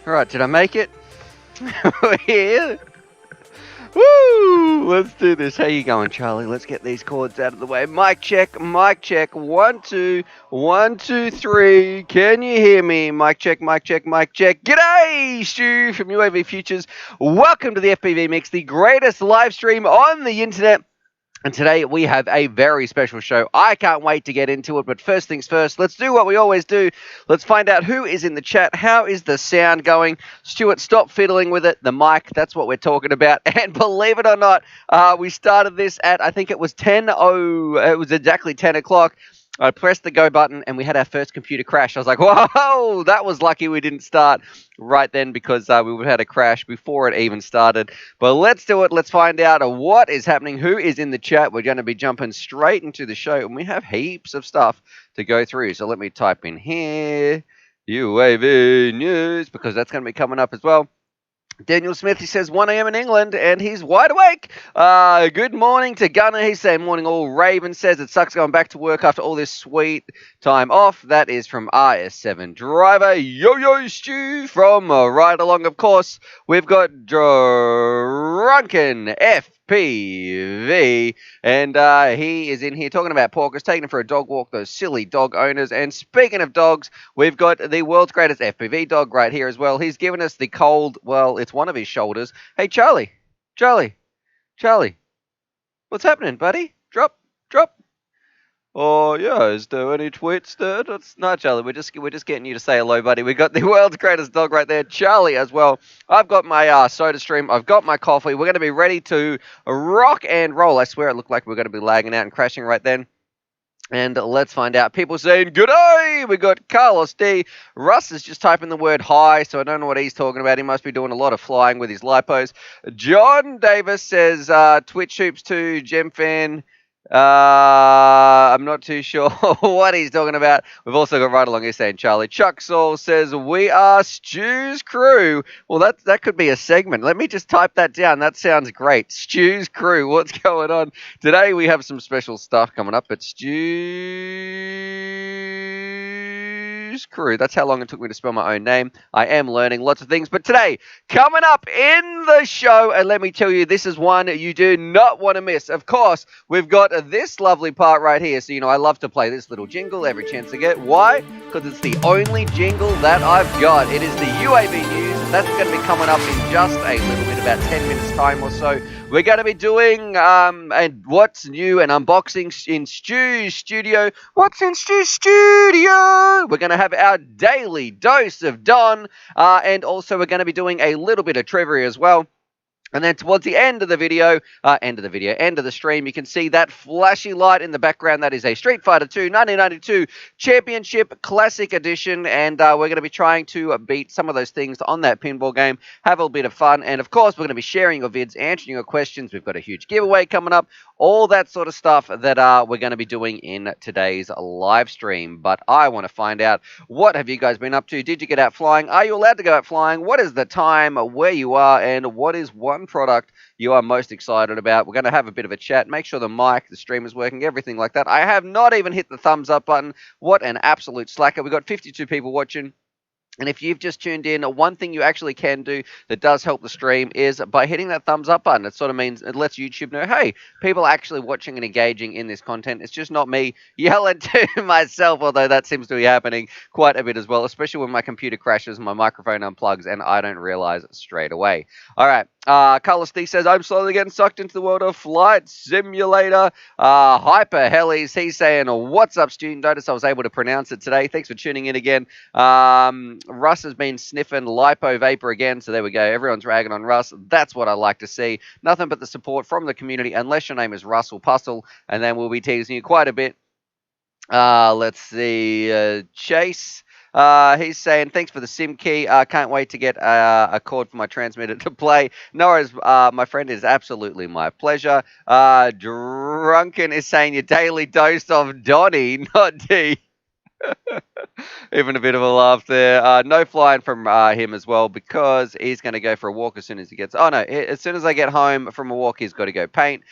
Alright, did I make it? Yeah. Woo! Let's do this. How you going, Charlie? Let's get these cords out of the way. Mic check, mic check. 1, 2, 1, 2, 3. Can you hear me? Mic check, mic check, mic check. G'day, Stu from UAV Futures. Welcome to the FPV Mix, the greatest live stream on the internet. And today we have a very special show. I can't wait to get into it, but first things first, let's do what we always do. Let's find out who is in the chat. How is the sound going? Stuart, stop fiddling with it. The mic, that's what we're talking about. And believe it or not, we started this at, I think it was it was exactly 10 o'clock. I pressed the go button and we had our first computer crash. I was like, whoa, that was lucky we didn't start right then because we would have had a crash before it even started. But let's do it. Let's find out what is happening, who is in the chat. We're going to be jumping straight into the show and we have heaps of stuff to go through. So let me type in here, UAV News, because that's going to be coming up as well. Daniel Smith, he says 1 a.m. in England, and he's wide awake. Good morning to Gunner. He's saying morning all. Raven says it sucks going back to work after all this sweet time off. That is from RS7 Driver. Yo-Yo Stew from Ride Along, of course. We've got Drunken FPV, and he is in here talking about porkers, taking him for a dog walk, those silly dog owners. And speaking of dogs, we've got the world's greatest FPV dog right here as well. He's given us the cold, well, it's one of his shoulders. Hey, Charlie, what's happening, buddy? Drop. Oh, yeah, is there any tweets there? No, Charlie, we're just getting you to say hello, buddy. We got the world's greatest dog right there, Charlie, as well. I've got my soda stream. I've got my coffee. We're going to be ready to rock and roll. I swear it looked like we we're going to be lagging out and crashing right then. And let's find out. People saying, good day! We got Carlos D. Russ is just typing the word hi, so I don't know what he's talking about. He must be doing a lot of flying with his lipos. John Davis says, Twitch Hoops 2, Gemfan. I'm not too sure what he's talking about. We've also got right along here saying Charlie. Chuck Saul says, we are Stu's crew. Well, that could be a segment. Let me just type that down. That sounds great. Stu's crew. What's going on? Today we have some special stuff coming up at Stu's crew. That's how long it took me to spell my own name. I am learning lots of things. But today, coming up in the show, and let me tell you, this is one you do not want to miss. Of course, we've got this lovely part right here. So, I love to play this little jingle every chance I get. Why? Because it's the only jingle that I've got. It is the UAV News, and that's going to be coming up in just a little bit, about 10 minutes time or so. We're going to be doing and what's new and unboxing in Stu's studio. What's in Stu's studio? We're going to have our daily dose of Don, and also we're going to be doing a little bit of trivia as well. And then towards the end of the end of the stream, you can see that flashy light in the background. That is a Street Fighter 2 1992 Championship Classic Edition. And we're going to be trying to beat some of those things on that pinball game, have a bit of fun. And, of course, we're going to be sharing your vids, answering your questions. We've got a huge giveaway coming up, all that sort of stuff that we're going to be doing in today's live stream. But I want to find out, what have you guys been up to? Did you get out flying? Are you allowed to go out flying? What is the time where you are? And what is one product you are most excited about? We're going to have a bit of a chat. Make sure the mic, the stream is working, everything like that. I have not even hit the thumbs up button. What an absolute slacker. We've got 52 people watching. And if you've just tuned in, one thing you actually can do that does help the stream is by hitting that thumbs up button. It sort of means it lets YouTube know, hey, people are actually watching and engaging in this content. It's just not me yelling to myself, although that seems to be happening quite a bit as well, especially when my computer crashes and my microphone unplugs and I don't realize it straight away. All right. Carlos D says, I'm slowly getting sucked into the world of Flight Simulator. Hyper Hellies, he's saying, what's up, student? Notice I was able to pronounce it today. Thanks for tuning in again. Russ has been sniffing lipo vapor again, so there we go. Everyone's ragging on Russ. That's what I like to see. Nothing but the support from the community, unless your name is Russell Puzzle, and then we'll be teasing you quite a bit. Let's see. Chase. He's saying, thanks for the SIM key. Can't wait to get a cord for my transmitter to play. No worries, my friend, is absolutely my pleasure. Drunken is saying your daily dose of Donnie, not D. Even a bit of a laugh there. No flying from him as well, because he's going to go for a walk as soon as he gets... Oh, no, as soon as I get home from a walk, he's got to go paint.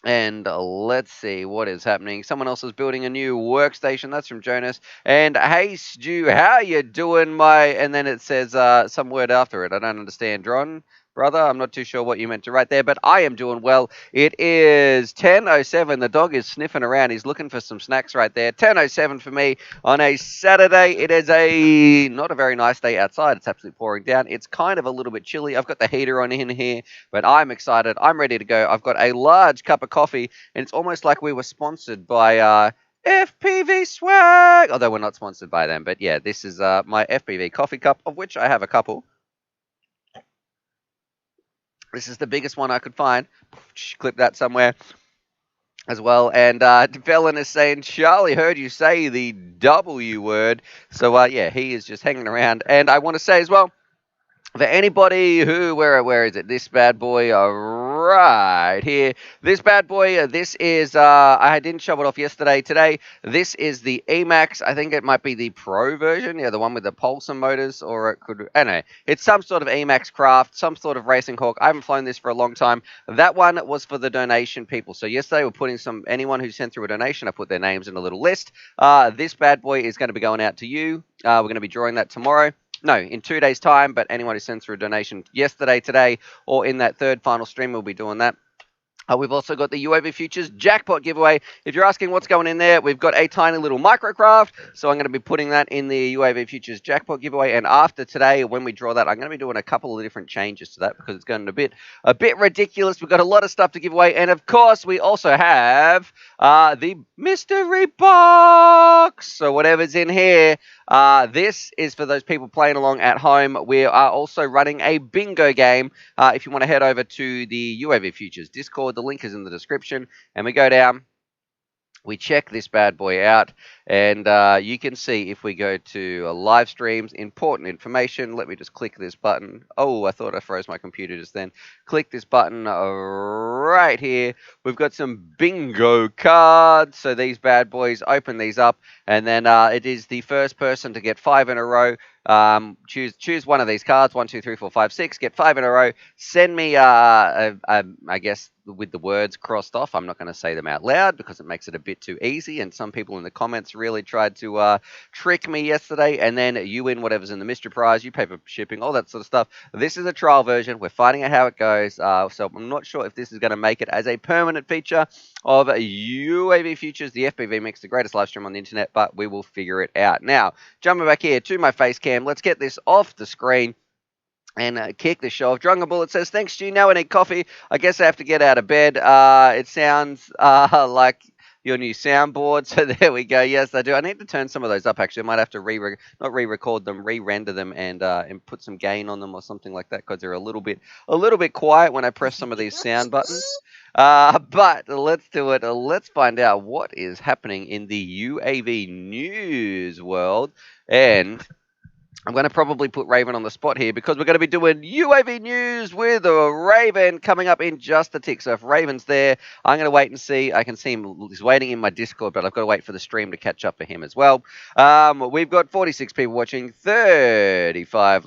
And let's see what is happening. Someone else is building a new workstation. That's from Jonas. And hey, Stu, how you doing, my? And then it says some word after it. I don't understand, Dron. Brother, I'm not too sure what you meant to write there, but I am doing well. It is 10:07. The dog is sniffing around. He's looking for some snacks right there. 10:07 for me on a Saturday. It is not a very nice day outside. It's absolutely pouring down. It's kind of a little bit chilly. I've got the heater on in here, but I'm excited. I'm ready to go. I've got a large cup of coffee, and it's almost like we were sponsored by FPV Swag, although we're not sponsored by them. But yeah, this is my FPV coffee cup, of which I have a couple. This is the biggest one I could find. Clip that somewhere as well. And Velen is saying, Charlie heard you say the W word. So yeah, he is just hanging around. And I want to say as well, for anybody who, where is it? This bad boy right here. This bad boy, this is, I didn't show it off yesterday. Today, this is the Emax. I think it might be the Pro version. Yeah, the one with the Pulsar motors, or it could, anyway. It's some sort of Emax craft, some sort of Racing Hawk. I haven't flown this for a long time. That one was for the donation people. So yesterday, we're putting anyone who sent through a donation, I put their names in a little list. This bad boy is going to be going out to you. We're going to be drawing that tomorrow. No, in 2 days' time, but anyone who sends through a donation yesterday, today, or in that third final stream, we'll be doing that. We've also got the UAV Futures Jackpot giveaway. If you're asking what's going in there, we've got a tiny little microcraft. So I'm going to be putting that in the UAV Futures Jackpot giveaway. And after today, when we draw that, I'm going to be doing a couple of different changes to that because it's going a bit ridiculous. We've got a lot of stuff to give away. And of course, we also have the mystery box. So whatever's in here, this is for those people playing along at home. We are also running a bingo game. If you want to head over to the UAV Futures Discord, the link is in the description, and we go down. We check this bad boy out, and you can see if we go to live streams, important information. Let me just click this button. Oh, I thought I froze my computer just then. Click this button right here. We've got some bingo cards. So these bad boys, open these up, and then it is the first person to get 5 in a row. Choose one of these cards, 1, 2, 3, 4, 5, 6, get 5 in a row. Send me, I guess, with the words crossed off. I'm not going to say them out loud because it makes it a bit too easy. And some people in the comments really tried to trick me yesterday. And then you win whatever's in the mystery prize. You pay for shipping, all that sort of stuff. This is a trial version. We're finding out how it goes. So I'm not sure if this is going to make it as a permanent feature of UAV Futures, the FPV Mix, the greatest live stream on the internet, but we will figure it out. Now, jumping back here to my face cam, let's get this off the screen and kick the show off. Drunken Bullet says, thanks, Stu. Now I need coffee. I guess I have to get out of bed. It sounds like your new soundboard. So there we go. Yes, I do. I need to turn some of those up, actually. I might have to not re-record them, re-render them and put some gain on them or something like that because they're a little bit quiet when I press some of these sound buttons. But let's do it. Let's find out what is happening in the UAV news world. And I'm going to probably put Raven on the spot here because we're going to be doing UAV news with Raven coming up in just a tick. So if Raven's there, I'm going to wait and see. I can see him. He's waiting in my Discord, but I've got to wait for the stream to catch up for him as well. We've got 46 people watching, 35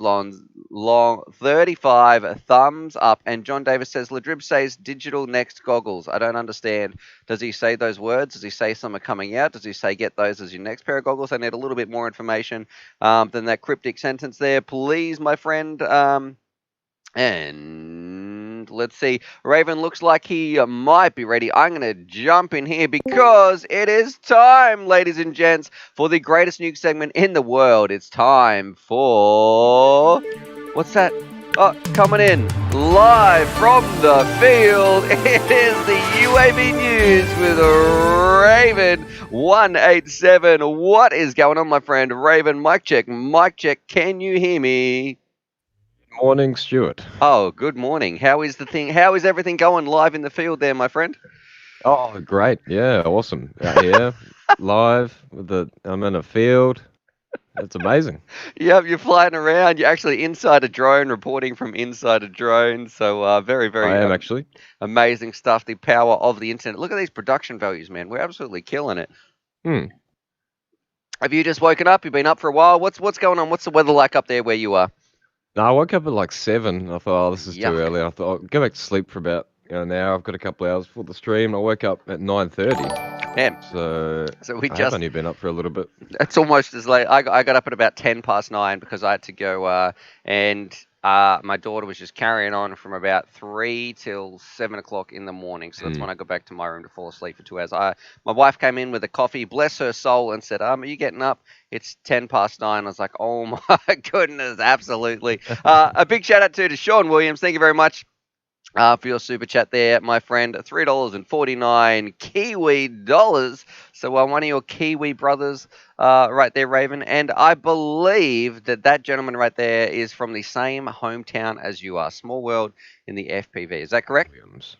35 thumbs up. And John Davis says, Ladrib says digital next goggles. I don't understand. Does he say those words? Does he say some are coming out? Does he say get those as your next pair of goggles? I need a little bit more information than that cryptic sentence there, please, my friend. And let's see. Raven looks like he might be ready. I'm going to jump in here because it is time, ladies and gents, for the greatest nuke segment in the world. It's time for... What's that? Oh, coming in live from the field, it is the UAV news with Raven 187. What is going on, my friend? Raven, mic check, can you hear me? Morning, Stuart. Oh, good morning. How is everything going live in the field there, my friend? Oh, great. Yeah, awesome. Out here, live, I'm in a field. It's amazing. Yep, you're flying around. You're actually inside a drone, reporting from inside a drone. So very, very I am actually. Amazing stuff. The power of the internet. Look at these production values, man. We're absolutely killing it. Have you just woken up? You've been up for a while? What's going on? What's the weather like up there where you are? No, I woke up at like 7. I thought, oh, this is too early. I thought, I'll go back to sleep for about now. I've got a couple hours for the stream. I woke up at 9:30. Man, So we I have just only been up for a little bit. it's almost as late. I got up at about 9:10 because I had to go and my daughter was just carrying on from about 3 till 7 o'clock in the morning. So that's when I got back to my room to fall asleep for 2 hours. My wife came in with a coffee, bless her soul, and said, "Are you getting up?" It's 9:10. I was like, "Oh my goodness, absolutely!" A big shout out to Shaun Williams. Thank you very much. For your super chat there, my friend, $3.49 Kiwi dollars. So one of your Kiwi brothers right there, Raven. And I believe that gentleman right there is from the same hometown as you are. Small world in the FPV. Is that correct? Williams.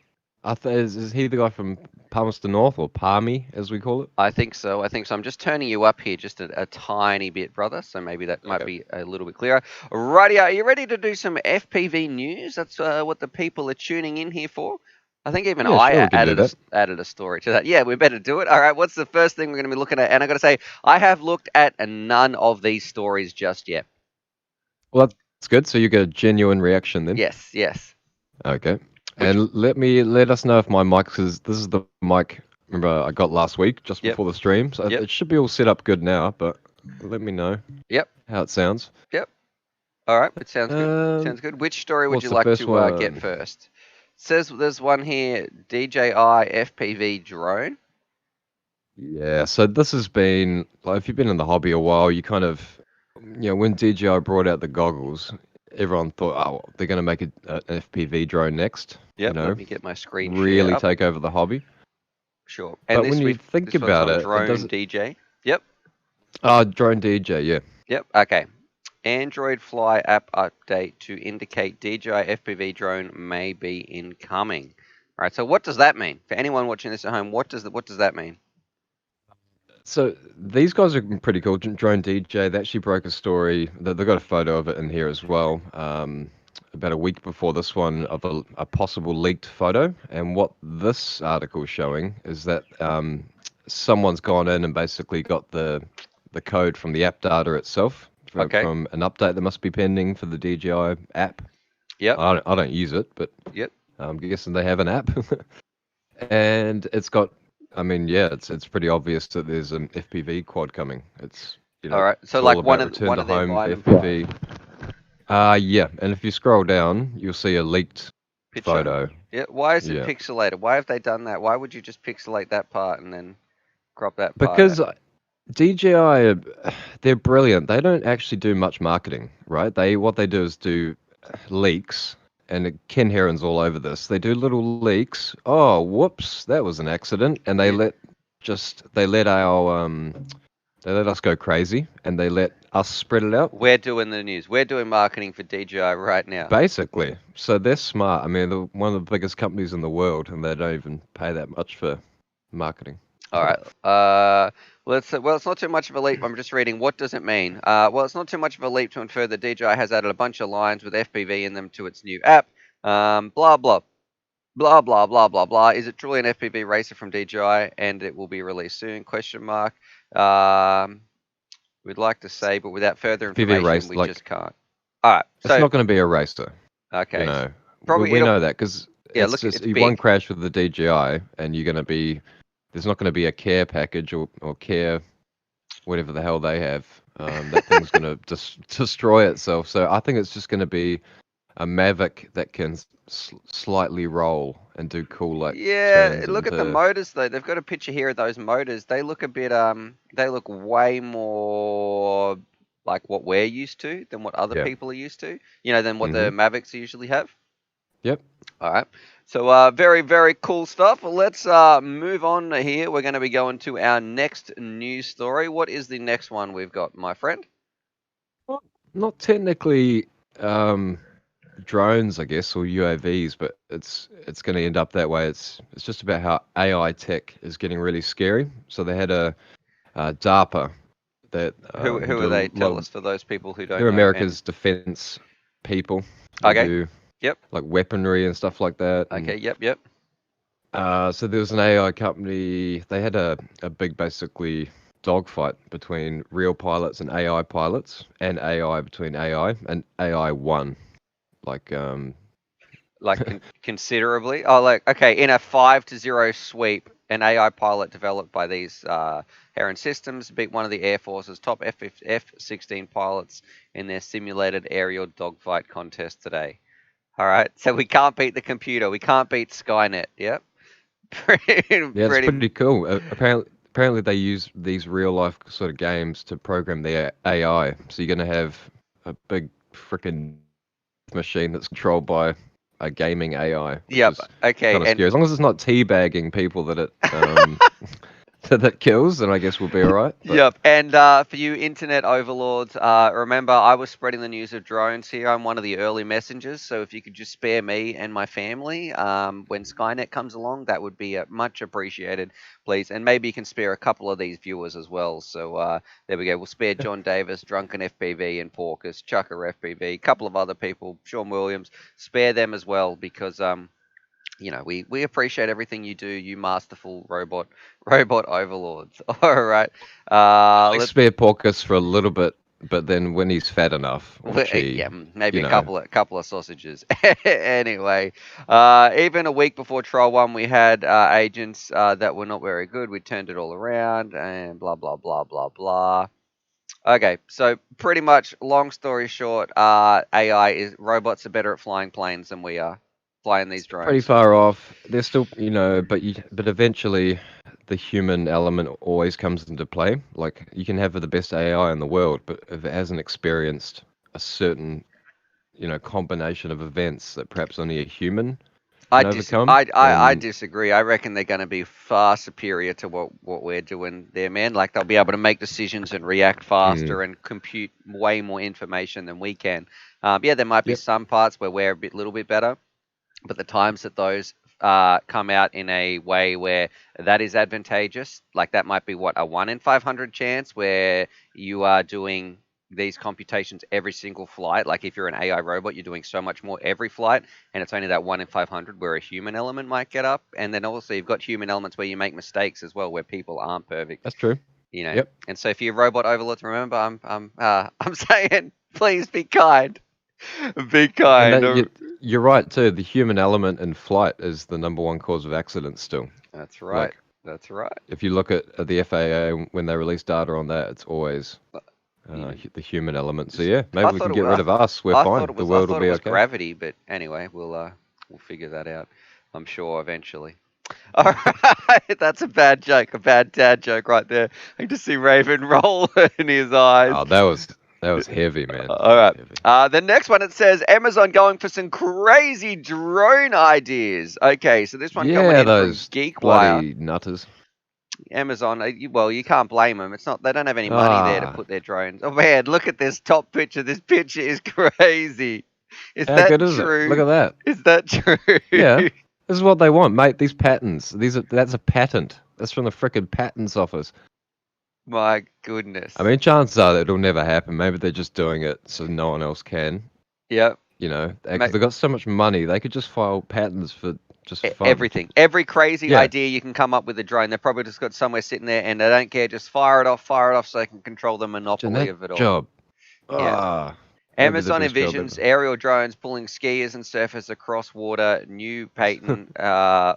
Is he the guy from Palmerston North, or Palmy, as we call it? I think so. I'm just turning you up here just a tiny bit, brother. So maybe that might be a little bit clearer. Righty, are you ready to do some FPV news? That's what the people are tuning in here for. I think even I added a story to that. Yeah, we better do it. All right, what's the first thing we're going to be looking at? And I got to say, I have looked at none of these stories just yet. Well, that's good. So you get a genuine reaction then? Yes. Okay. And let us know if my mic, because this is the mic, remember, I got last week just before the stream. So it should be all set up good now, but let me know how it sounds. Yep. All right, it sounds good. Sounds good. Which story would you like to get first? It says there's one here, DJI FPV drone. Yeah, so this has been, like, if you've been in the hobby a while, you kind of, when DJI brought out the goggles, everyone thought, oh, they're going to make an FPV drone next. Yep, let me get my screen really take over the hobby. Sure. And but when you think about it, Drone DJ. Yep. Drone DJ, yeah. Yep, okay. Android Fly app update to indicate DJI FPV drone may be incoming. All right, so what does that mean? For anyone watching this at home, what does that mean? So these guys are pretty cool. Drone DJ, they actually broke a story. They've got a photo of it in here as well. About a week before this one, of a possible leaked photo. And what this article is showing is that someone's gone in and basically got the code from the app data itself from an update that must be pending for the DJI app. Yep. I don't use it, but I'm guessing they have an app. And it's got, it's pretty obvious that there's an FPV quad coming. It's all right. So like one of them FPV. Yeah, and if you scroll down, you'll see a leaked photo. Yeah. Why is it pixelated? Why have they done that? Why would you just pixelate that part and then crop that part? Because DJI, they're brilliant. They don't actually do much marketing, right? What they do is do leaks, and Ken Heron's all over this. They do little leaks. Oh, whoops, that was an accident, and they let us go crazy, and they let us spread it out. We're doing the news. We're doing marketing for DJI right now. Basically. So they're smart. I mean, they're one of the biggest companies in the world, and they don't even pay that much for marketing. All right. Well, it's not too much of a leap. I'm just reading. What does it mean? Well, it's not too much of a leap to infer that DJI has added a bunch of lines with FPV in them to its new app. Blah, blah, blah, blah, blah, blah, blah. Is it truly an FPV racer from DJI and it will be released soon? Question mark. We'd like to say, but without further information, we just can't. All right. So, it's not going to be a racer. Okay. Probably we know that because it's you won't crash with the DJI, and you're going to be. There's not going to be a care package or care, whatever the hell they have. That thing's going to destroy itself. So I think it's just going to be a Mavic that can slightly roll and do cool like. Yeah, look at the motors though. They've got a picture here of those motors. They look a bit They look way more like what we're used to than what other people are used to. Than what the Mavics usually have. Yep. All right. So very, very cool stuff. Let's move on here. We're going to be going to our next news story. What is the next one we've got, my friend? Well, not technically drones, I guess, or UAVs, but it's going to end up that way. It's just about how AI tech is getting really scary. So they had a DARPA that who are they? Tell us for those people who don't. They're America's defense people. Okay. Yep. Like weaponry and stuff like that. Okay. Yep. So there was an AI company. They had a big, basically, dogfight between real pilots and AI pilots, and AI between AI, and AI won. Like like considerably. Oh, like okay, in a 5-0 sweep, an AI pilot developed by these Heron Systems beat one of the Air Force's top F-16 pilots in their simulated aerial dogfight contest today. All right, so we can't beat the computer. We can't beat Skynet. Yep. Yeah, it's pretty cool. Apparently they use these real life sort of games to program the AI. So you're gonna have a big freaking machine that's controlled by a gaming AI. Yep. Okay. Kind of scary. As long as it's not teabagging people that it that kills, then I guess we'll be all right. But... Yep. And for you internet overlords, remember I was spreading the news of drones here. I'm one of the early messengers. So if you could just spare me and my family when Skynet comes along, that would be much appreciated, please. And maybe you can spare a couple of these viewers as well. So there we go. We'll spare John Davis, Drunken FPV, and Porkus, Chucka FPV, a couple of other people, Shaun Williams. Spare them as well because you know, we appreciate everything you do, you masterful robot overlords. All right. Let's spare Porkus for a little bit, but then when he's fat enough, yeah, maybe a couple of sausages. Anyway, even a week before Trial 1, we had agents that were not very good. We turned it all around and blah, blah, blah, blah, blah. Okay, so pretty much, long story short, robots are better at flying planes than we are. Flying these drones. Pretty far off. They're still, but eventually the human element always comes into play. Like you can have the best AI in the world, but if it hasn't experienced a certain, combination of events that perhaps only a human can overcome. I disagree. I reckon they're going to be far superior to what we're doing there, man. Like they'll be able to make decisions and react faster and compute way more information than we can. Yeah, there might be some parts where we're little bit better. But the times that those come out in a way where that is advantageous, like that might be a 1 in 500 chance where you are doing these computations every single flight. Like if you're an AI robot, you're doing so much more every flight, and it's only that 1 in 500 where a human element might get up. And then also you've got human elements where you make mistakes as well, where people aren't perfect. That's true. And so if you're robot overlords, remember, I'm saying, please be kind. Be kind. You're right too. The human element in flight is the #1 cause of accidents still. That's right. That's right. If you look at the FAA when they release data on that, it's always the human element. So yeah, maybe we can get rid of us. We're fine. The world will be okay. Gravity, but anyway, we'll figure that out. I'm sure eventually. All right, that's a bad joke, a bad dad joke right there. I can just see Raven roll in his eyes. Oh, that was heavy, man. All right. The next one, it says Amazon going for some crazy drone ideas. Okay, so this one coming in from GeekWire. Bloody nutters. Amazon, well, you can't blame them. It's not. They don't have any money there to put their drones. Oh man, look at this top picture. This picture is crazy. How good is it? Look at that. Is that true? Yeah. This is what they want, mate. These patents. That's a patent. That's from the frickin' patents office. My goodness. I mean, chances are that it'll never happen. Maybe they're just doing it so no one else can. Yep. They've got so much money, they could just file patents for just fun. Everything. Every crazy idea you can come up with a drone. They've probably just got somewhere sitting there and they don't care. Just fire it off so they can control the monopoly of it all. Job. Yeah. Amazon envisions aerial drones pulling skiers and surfers across water. New patent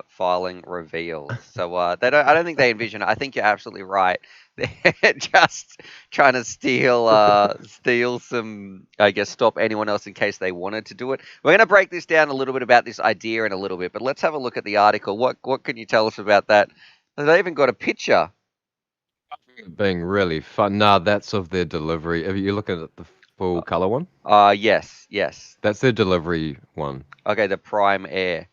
filing revealed. So I don't think they envision it. I think you're absolutely right. They're just trying to steal some, I guess, stop anyone else in case they wanted to do it. We're going to break this down a little bit about this idea in a little bit, but let's have a look at the article. What can you tell us about that? They even got a picture. Being really fun. Nah, that's of their delivery. Are you looking at the full color one? Yes. That's their delivery one. Okay, the Prime Air.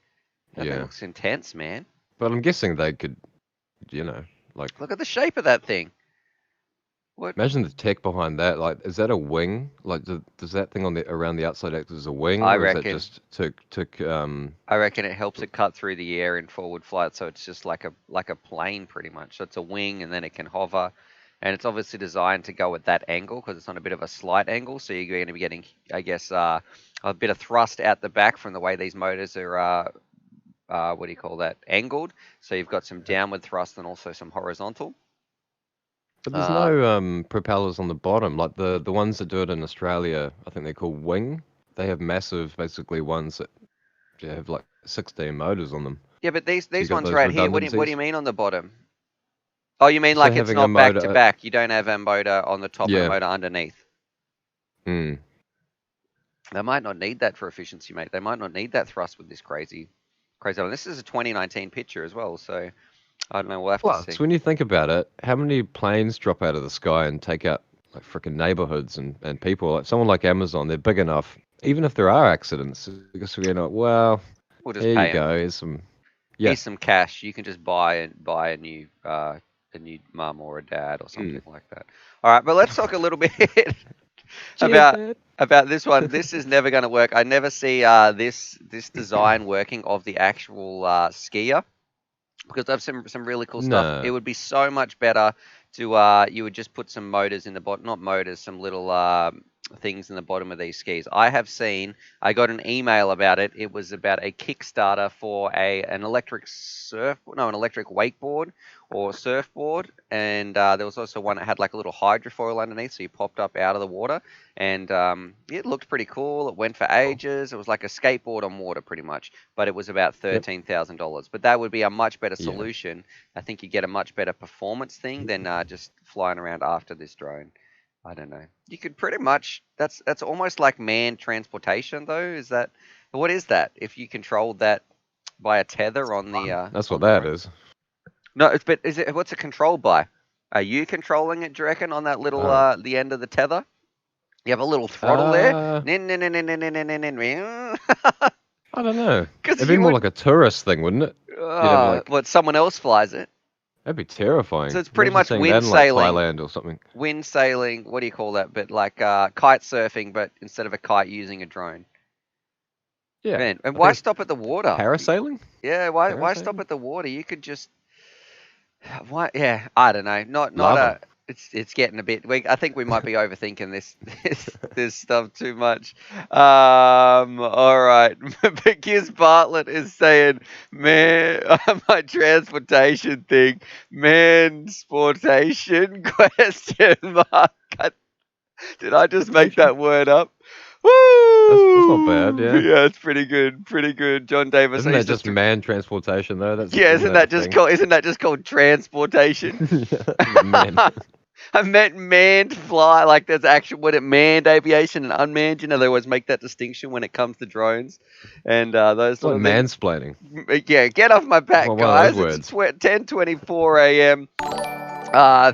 That looks intense, man. But I'm guessing they could, look at the shape of that thing. What? Imagine the tech behind that. Like, is that a wing? Like, does that thing around the outside act as a wing? I reckon. Is that just I reckon it helps it cut through the air in forward flight, so it's just like a plane pretty much. So it's a wing, and then it can hover, and it's obviously designed to go at that angle because it's on a bit of a slight angle. So you're going to be getting, I guess, a bit of thrust out the back from the way these motors are. What do you call that? Angled. So you've got some downward thrust and also some horizontal. But there's no propellers on the bottom. Like the ones that do it in Australia, I think they're called Wing. They have massive, basically, ones that They have like 16 motors on them. Yeah, but these got ones those right here. What do you redundancies. mean on the bottom? Oh, you mean So like it's having a not back to motor, back? You don't have a motor on the top and a yeah. motor underneath. Hmm. They might not need that for efficiency, mate. They might not need that thrust with this crazy. And this is a 2019 picture as well, so I don't know. We'll have to see. Plus, when you think about it, how many planes drop out of the sky and take out like freaking neighborhoods and people? Like someone like Amazon, they're big enough. Even if there are accidents, because we're not. Well, We'll just here pay you go. them. Here's some. Yeah. Here's some cash. You can just buy a new mum or a dad or something like that. All right, but let's talk a little bit about this one. This is never going to work. I never see this design working of the actual skier, because they have some really cool stuff. It would be so much better to you would just put some motors in the bottom, not motors, some little things in the bottom of these skis. I got an email about it. It was about a Kickstarter for an electric an electric wakeboard or surfboard, and there was also one that had like a little hydrofoil underneath, so you popped up out of the water, and it looked pretty cool. It went for ages. It was like a skateboard on water, pretty much, but it was about $13,000. But that would be a much better solution. I think you get a much better performance thing than just flying around after this drone. I don't know. You could pretty much. That's almost like manned transportation, though. What is that? If you controlled that by a tether on the. That's what that is. No, what's it controlled by? Are you controlling it, do you reckon, on that little the end of the tether? You have a little throttle there. I don't know. It'd be more like a tourist thing, wouldn't it? What, someone else flies it? That'd be terrifying. So it's pretty much wind sailing. Like Thailand or something. Wind sailing, what do you call that? But like kite surfing, but instead of a kite, using a drone. Yeah. Man, and why stop at the water? Parasailing? Yeah, why stop at the water? You could just. Why? Yeah, I don't know. Not It's getting a bit. I think we might be overthinking this stuff too much. All right. But Kiz Bartlett is saying, man, my transportation thing, sportation? Question mark. Did I just make that word up? Woo! That's not bad, yeah. Yeah, it's pretty good. Pretty good. John Davis. Isn't that just manned transportation though? Isn't that just called transportation? Man. I meant manned fly, like there's manned aviation and unmanned. You know, they always make that distinction when it comes to drones and those sort of mansplaining. Yeah, get off my back, guys. It's 10:24 a.m.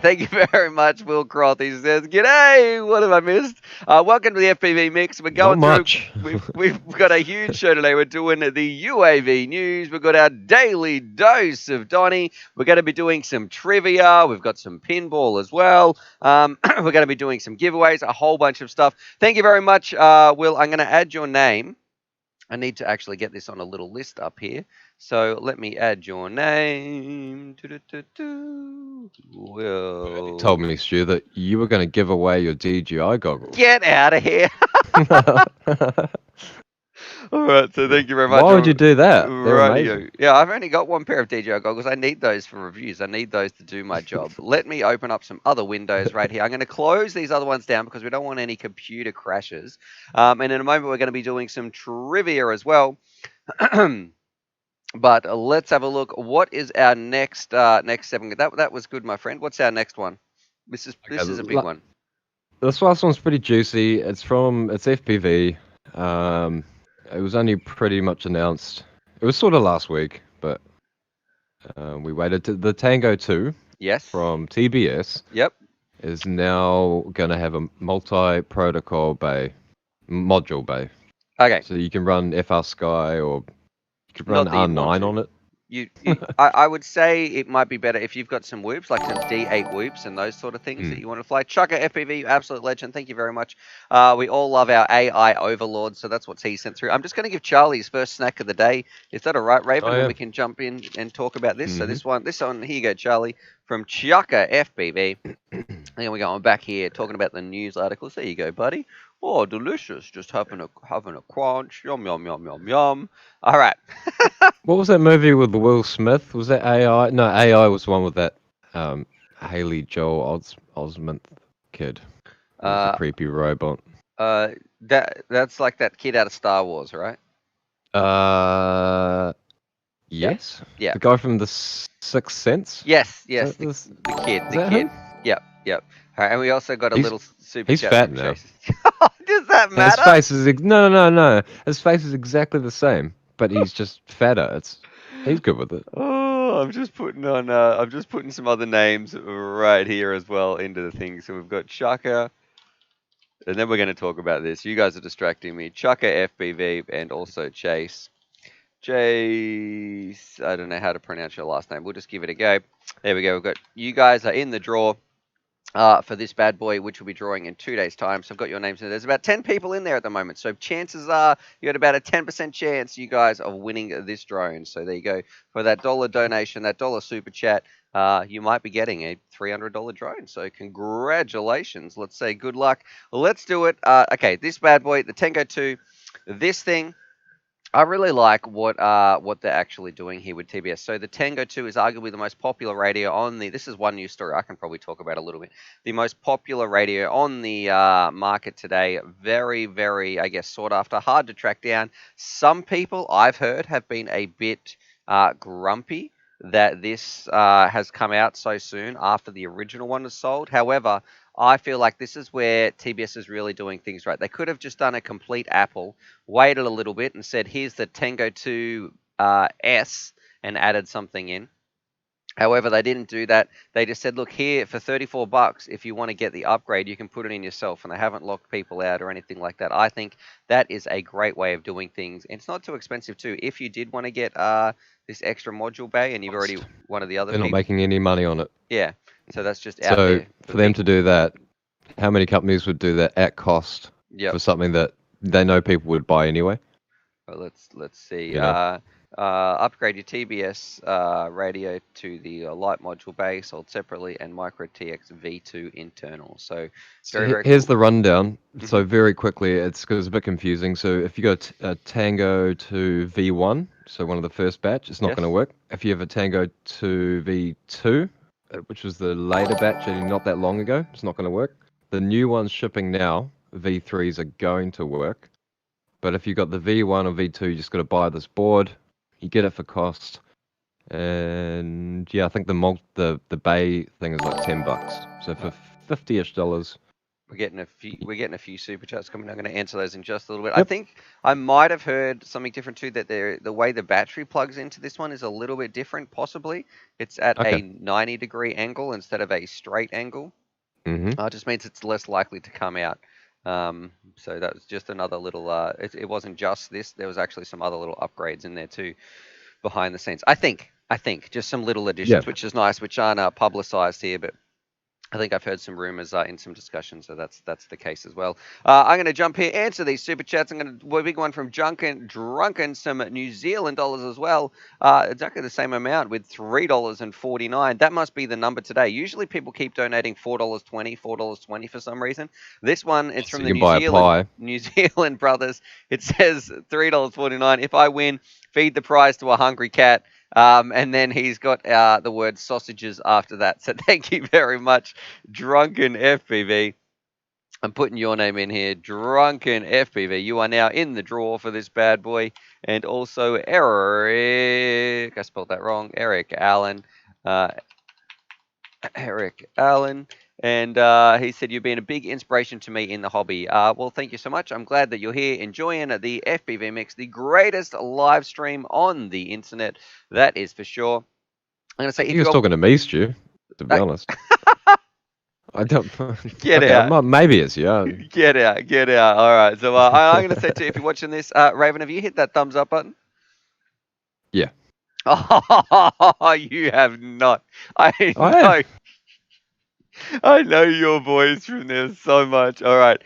Thank you very much, Will Kroth. He says, "G'day, what have I missed? Welcome to the FPV Mix. We're going through. We've got a huge show today. We're doing the UAV news. We've got our daily dose of Donnie. We're going to be doing some trivia. We've got some pinball as well. We're going to be doing some giveaways, a whole bunch of stuff. Thank you very much, Will. I'm going to add your name. I need to actually get this on a little list up here. So let me add your name. Will. You told me, Stu, that you were going to give away your DJI goggles. Get out of here. All right, so thank you very much. Why would you do that? Right, yeah, I've only got one pair of DJI goggles. I need those for reviews. I need those to do my job. Let me open up some other windows right here. I'm going to close these other ones down because we don't want any computer crashes. And in a moment, we're going to be doing some trivia as well. But let's have a look. What is our next segment? That was good, my friend. What's our next one? This is a big one. This last one's pretty juicy. It's FPV. It was only pretty much announced. It was sort of last week, but we waited to the Tango 2. Yes. From TBS. Yep. Is now going to have a multi-protocol module bay. Okay. So you can run FR Sky or you could run R9 on it. I would say it might be better if you've got some whoops, like some D8 whoops and those sort of things that you want to fly. Chucka FPV, you absolute legend. Thank you very much. We all love our AI overlord, so that's what he sent through. I'm just going to give Charlie his first snack of the day. Is that all right, Raven? And we can jump in and talk about this. So this one, here you go, Charlie, from Chucka FPV. And then we're going back here talking about the news articles. There you go, buddy. Oh, delicious. Just having a crunch. Yum, yum, yum, yum, yum. All right. What was that movie with Will Smith? Was that AI? No, AI was the one with that Haley Joel Osment kid. A creepy robot. That's like that kid out of Star Wars, right? Yes. Yeah. The guy from the Sixth Sense. Yes, Is the that kid. him? Yep. All right, and we also got a little super He's chat fat from now. Chase. Does that matter? His face is no. His face is exactly the same, but he's just fatter. He's good with it. Oh, I'm just putting some other names right here as well into the thing. So we've got Chucka, and then we're going to talk about this. You guys are distracting me. Chucka FPV and also Chase. Chase, I don't know how to pronounce your last name. We'll just give it a go. There we go. We've got you guys are in the draw for this bad boy, which we'll be drawing in 2 days' time. So I've got your names in there. There's about 10 people in there at the moment. So chances are you got about a 10% chance you guys are winning this drone. So there you go. For that $1 donation, that $1 super chat, you might be getting a $300 drone. So congratulations. Let's say good luck. Let's do it. Okay, this bad boy, the Tango 2, this thing. I really like what they're actually doing here with TBS. So the Tango 2 is arguably the most popular radio on the. This is one news story I can probably talk about a little bit. The most popular radio on the market today. Very, very, I guess, sought after. Hard to track down. Some people I've heard have been a bit grumpy that this has come out so soon after the original one was sold. However, I feel like this is where TBS is really doing things right. They could have just done a complete Apple, waited a little bit and said, here's the Tango 2 S and added something in. However, they didn't do that. They just said, look, here for $34, if you want to get the upgrade, you can put it in yourself. And they haven't locked people out or anything like that. I think that is a great way of doing things. And it's not too expensive too. If you did want to get this extra module bay and you've already one of the other They're not people. making any money on it. Yeah. So that's just out So there. for them to do that, how many companies would do that at cost for something that they know people would buy anyway? Well, let's see. Yeah. Upgrade your TBS radio to the light module bay sold separately and micro TX V2 internal. So very here's cool. the rundown. So very quickly, it's because it's a bit confusing. So if you go Tango to V1, so one of the first batch, it's not going to work. If you have a Tango to V2, which was the later batch and not that long ago, it's not going to work. The new ones shipping now, V3s, are going to work. But if you've got the V1 or V2, you just got to buy this board. You get it for cost. And yeah, I think the bay thing is like $10. So for $50-ish, we're getting a few super chats coming. I'm going to answer those in just a little bit. Yep. I think I might have heard something different too, that the way the battery plugs into this one is a little bit different. Possibly it's at a 90-degree angle instead of a straight angle. Mm-hmm. It just means it's less likely to come out. So that was just another little. It wasn't just this. There was actually some other little upgrades in there too, behind the scenes. I think just some little additions, which is nice, which aren't publicized here, but I think I've heard some rumors in some discussions, so that's the case as well. I'm going to jump here, answer these super chats. I'm going to a big one from Drunken, some New Zealand dollars as well. Exactly the same amount with $3.49. That must be the number today. Usually people keep donating $4.20 for some reason. This one, it's from the New Zealand brothers. It says $3.49. If I win, feed the prize to a hungry cat. And then he's got the word sausages after that. So thank you very much, Drunken FPV. I'm putting your name in here, Drunken FPV. You are now in the draw for this bad boy. And also Eric, I spelled that wrong, Eric Allen. And he said, you've been a big inspiration to me in the hobby. Well, thank you so much. I'm glad that you're here enjoying the FPV Mix, the greatest live stream on the internet. That is for sure. I'm going to say... He was talking to me, Stu, to be honest. I don't... Get out. Maybe it's you. Get out. All right. So I'm going to say to you, if you're watching this, Raven, have you hit that thumbs up button? Yeah. Oh, you have not. I know your voice from there so much. All right.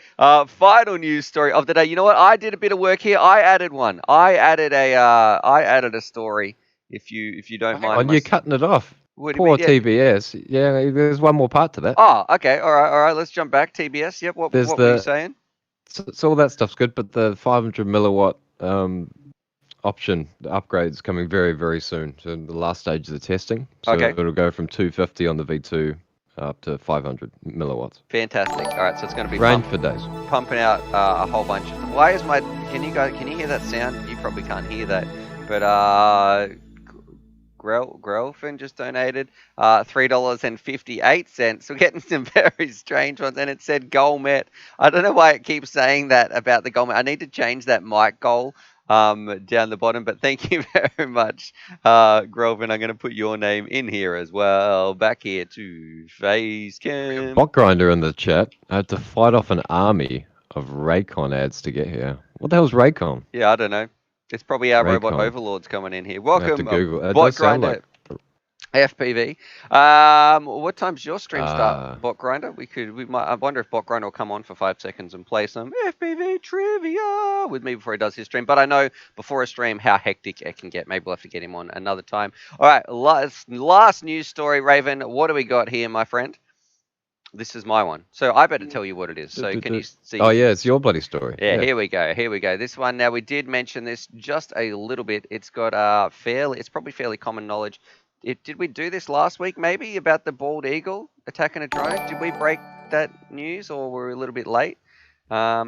Final news story of the day. You know what? I did a bit of work here. I added one. I added a story. If you don't mind. You're cutting it off. Poor TBS. Yeah, there's one more part to that. Oh, okay. All right. Let's jump back. TBS. Yep. What were you saying? So all that stuff's good, but the 500 milliwatt option, the upgrade is coming very, very soon. So the last stage of the testing. So it'll go from 250 on the V2 up to 500 milliwatts. Fantastic. All right, so it's going to be rain for days. Pumping out a whole bunch of. Why is my? Can you hear that sound? You probably can't hear that. But Grelfin just donated $3.58. We're getting some very strange ones, and it said goal met. I don't know why it keeps saying that about the goal met. I need to change that mic goal down the bottom, but thank you very much, Grelvin. I'm going to put your name in here as well. Back here to Facecam. Bot Grinder in the chat. I had to fight off an army of Raycon ads to get here. What the hell's Raycon? Yeah, I don't know. It's probably our robot Raycon. overlords coming in here. I have Welcome, to Google. It Bot does sound Grinder. like FPV. What time's your stream start, Bot Grinder? I wonder if Bot Grinder will come on for 5 seconds and play some FPV trivia with me before he does his stream. But I know before a stream how hectic it can get. Maybe we'll have to get him on another time. All right, last news story, Raven. What do we got here, my friend? This is my one. So I better tell you what it is. So can you see? Oh, yeah, it's your bloody story. Yeah, here we go. Here we go. This one, now we did mention this just a little bit. It's got it's probably fairly common knowledge. Did we do this last week maybe about the bald eagle attacking a drone? Did we break that news or were we a little bit late? I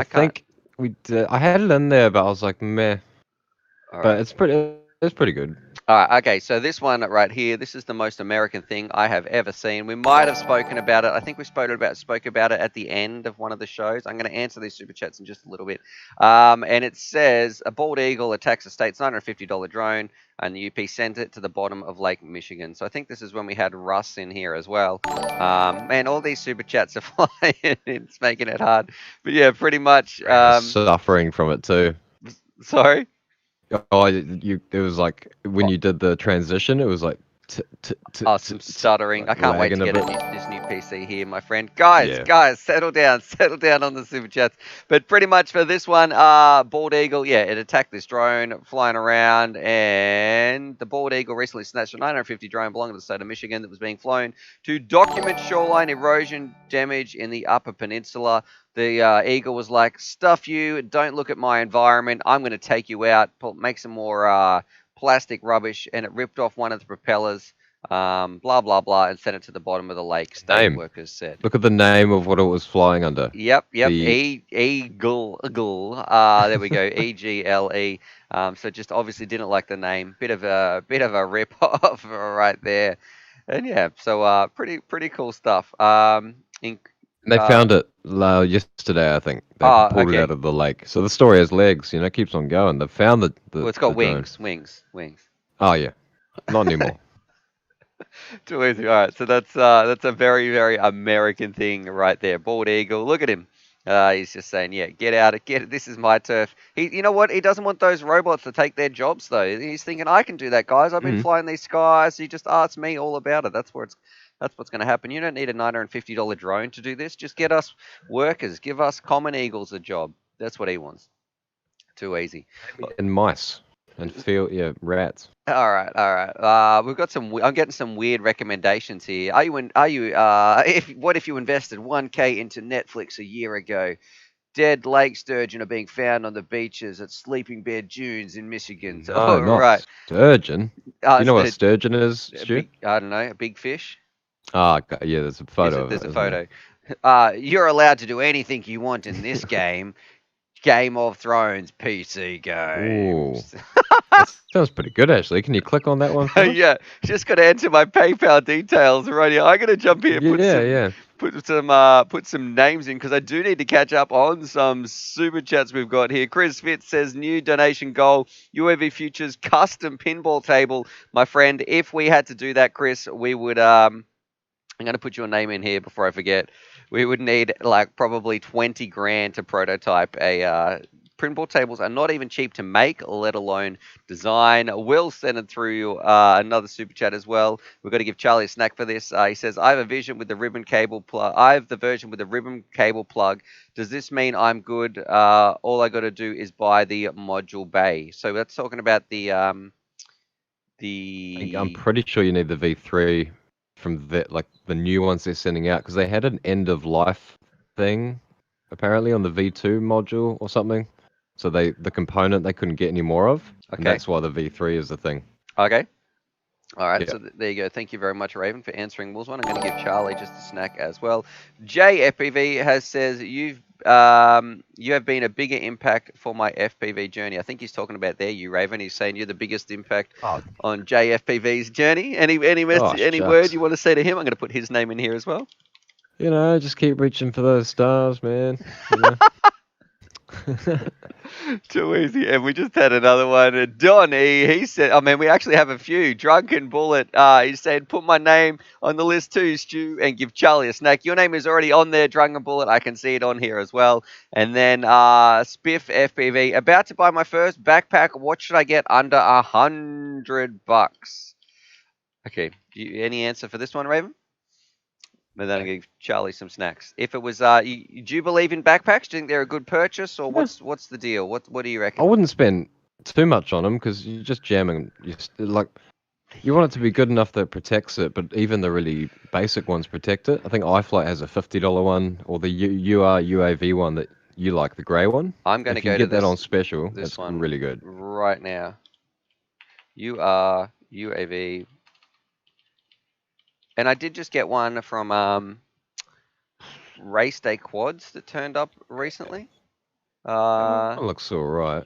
think we did. I had it in there, but I was like, meh. All but right. it's pretty good. All right, okay, so this one right here, this is the most American thing I have ever seen. We might have spoken about it. I think we spoke about it at the end of one of the shows. I'm going to answer these super chats in just a little bit. And it says, a bald eagle attacks a state's $950 drone, and the UP sent it to the bottom of Lake Michigan. So I think this is when we had Russ in here as well. Man, all these super chats are flying. It's making it hard. But yeah, pretty much. Suffering from it too. Sorry? Oh, it was like when you did the transition, it was like some stuttering. I can't wait to get this new PC here, my friend. Guys, settle down on the super chats. But pretty much for this one, bald eagle, yeah, it attacked this drone flying around, and the bald eagle recently snatched a 950 drone belonging to the state of Michigan that was being flown to document shoreline erosion damage in the Upper Peninsula. The eagle was like, stuff you, don't look at my environment, I'm going to take you out, make some more plastic rubbish, and it ripped off one of the propellers, blah, blah, blah, and sent it to the bottom of the lake, state workers said. Look at the name of what it was flying under. Yep, Eagle, there we go, E-G-L-E. So just obviously didn't like the name, bit of a rip-off right there. And yeah, so pretty cool stuff. They found it yesterday, I think. They pulled it out of the lake. So the story has legs, keeps on going. They found the well, it's got wings. Oh, yeah. Not anymore. Too easy. All right, so that's a very, very American thing right there. Bald eagle. Look at him. He's just saying, yeah, get out. This is my turf. You know what? He doesn't want those robots to take their jobs, though. He's thinking, I can do that, guys. I've been flying these skies. He just asked me all about it. That's what's going to happen. You don't need a $950 drone to do this. Just get us workers. Give us common eagles a job. That's what he wants. Too easy. And mice. And rats. All right. We've got I'm getting some weird recommendations here. What if you invested 1K into Netflix a year ago? Dead lake sturgeon are being found on the beaches at Sleeping Bear Dunes in Michigan. No, not sturgeon. You know what a sturgeon is, Stu? I don't know. A big fish? Yeah, there's a photo. There's a photo. You're allowed to do anything you want in this game. Game of Thrones PC games. That sounds pretty good, actually. Can you click on that one? Yeah, just got to enter my PayPal details right here. I'm going to jump here. Put some names in because I do need to catch up on some super chats we've got here. Chris Fitz says new donation goal: UAV Futures custom pinball table. My friend, if we had to do that, Chris, we would. I'm going to put your name in here before I forget. We would need like probably 20 grand to prototype a pinball tables are not even cheap to make, let alone design. Will send it through another super chat as well. We've got to give Charlie a snack for this. He says, I have a vision with the ribbon cable plug. I have the version with the ribbon cable plug. Does this mean I'm good? All I got to do is buy the module bay. So that's talking about I'm pretty sure you need the V3 from the new ones they're sending out, because they had an end of life thing apparently on the V2 module or something. So the component they couldn't get any more of. Okay. And that's why the V3 is the thing. Okay. All right. Yeah. So there you go. Thank you very much, Raven, for answering Will's one. I'm going to give Charlie just a snack as well. J FPV says you have been a bigger impact for my FPV journey. I think he's talking about there, you Raven. He's saying you're the biggest impact on JFPV's journey. Any message, any word you want to say to him? I'm going to put his name in here as well. You know, just keep reaching for those stars, man. You know? Too easy. And we just had another one. Donnie, he said, I mean, we actually have a few. Drunken Bullet, he said, put my name on the list too, Stu, and give Charlie a snack. Your name is already on there, Drunken Bullet. I can see it on here as well. And then Spiff FPV, about to buy my first backpack. What should I get under $100? Okay, any answer for this one, Raven? And then I'll give Charlie some snacks. If it was, do you believe in backpacks? Do you think they're a good purchase, or what's the deal? What do you reckon? I wouldn't spend too much on them because you're just jamming. You want it to be good enough that it protects it, but even the really basic ones protect it. I think iFlight has a $50 one, or the UAV one that you like, the grey one. I'm going to go to get that on special. This that's one really good right now. UAV. And I did just get one from Race Day Quads that turned up recently. That looks all right.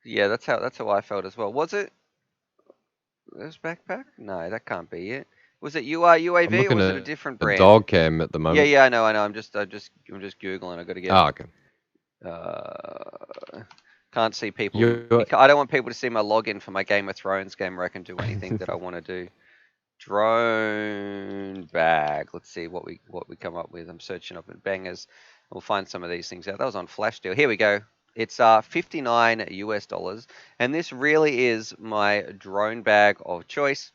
Yeah, that's how I felt as well. Was it this backpack? No, that can't be it. Was it UAV or was it a different brand? A dog cam at the moment. Yeah, I know. I'm just googling. I got to get. Oh, okay. Can't see people. I don't want people to see my login for my Game of Thrones game where I can do anything that I want to do. Drone bag. Let's see what we come up with. I'm searching up at bangers. We'll find some of these things out. That was on Flash Deal. Here we go. It's $59 US, and this really is my drone bag of choice.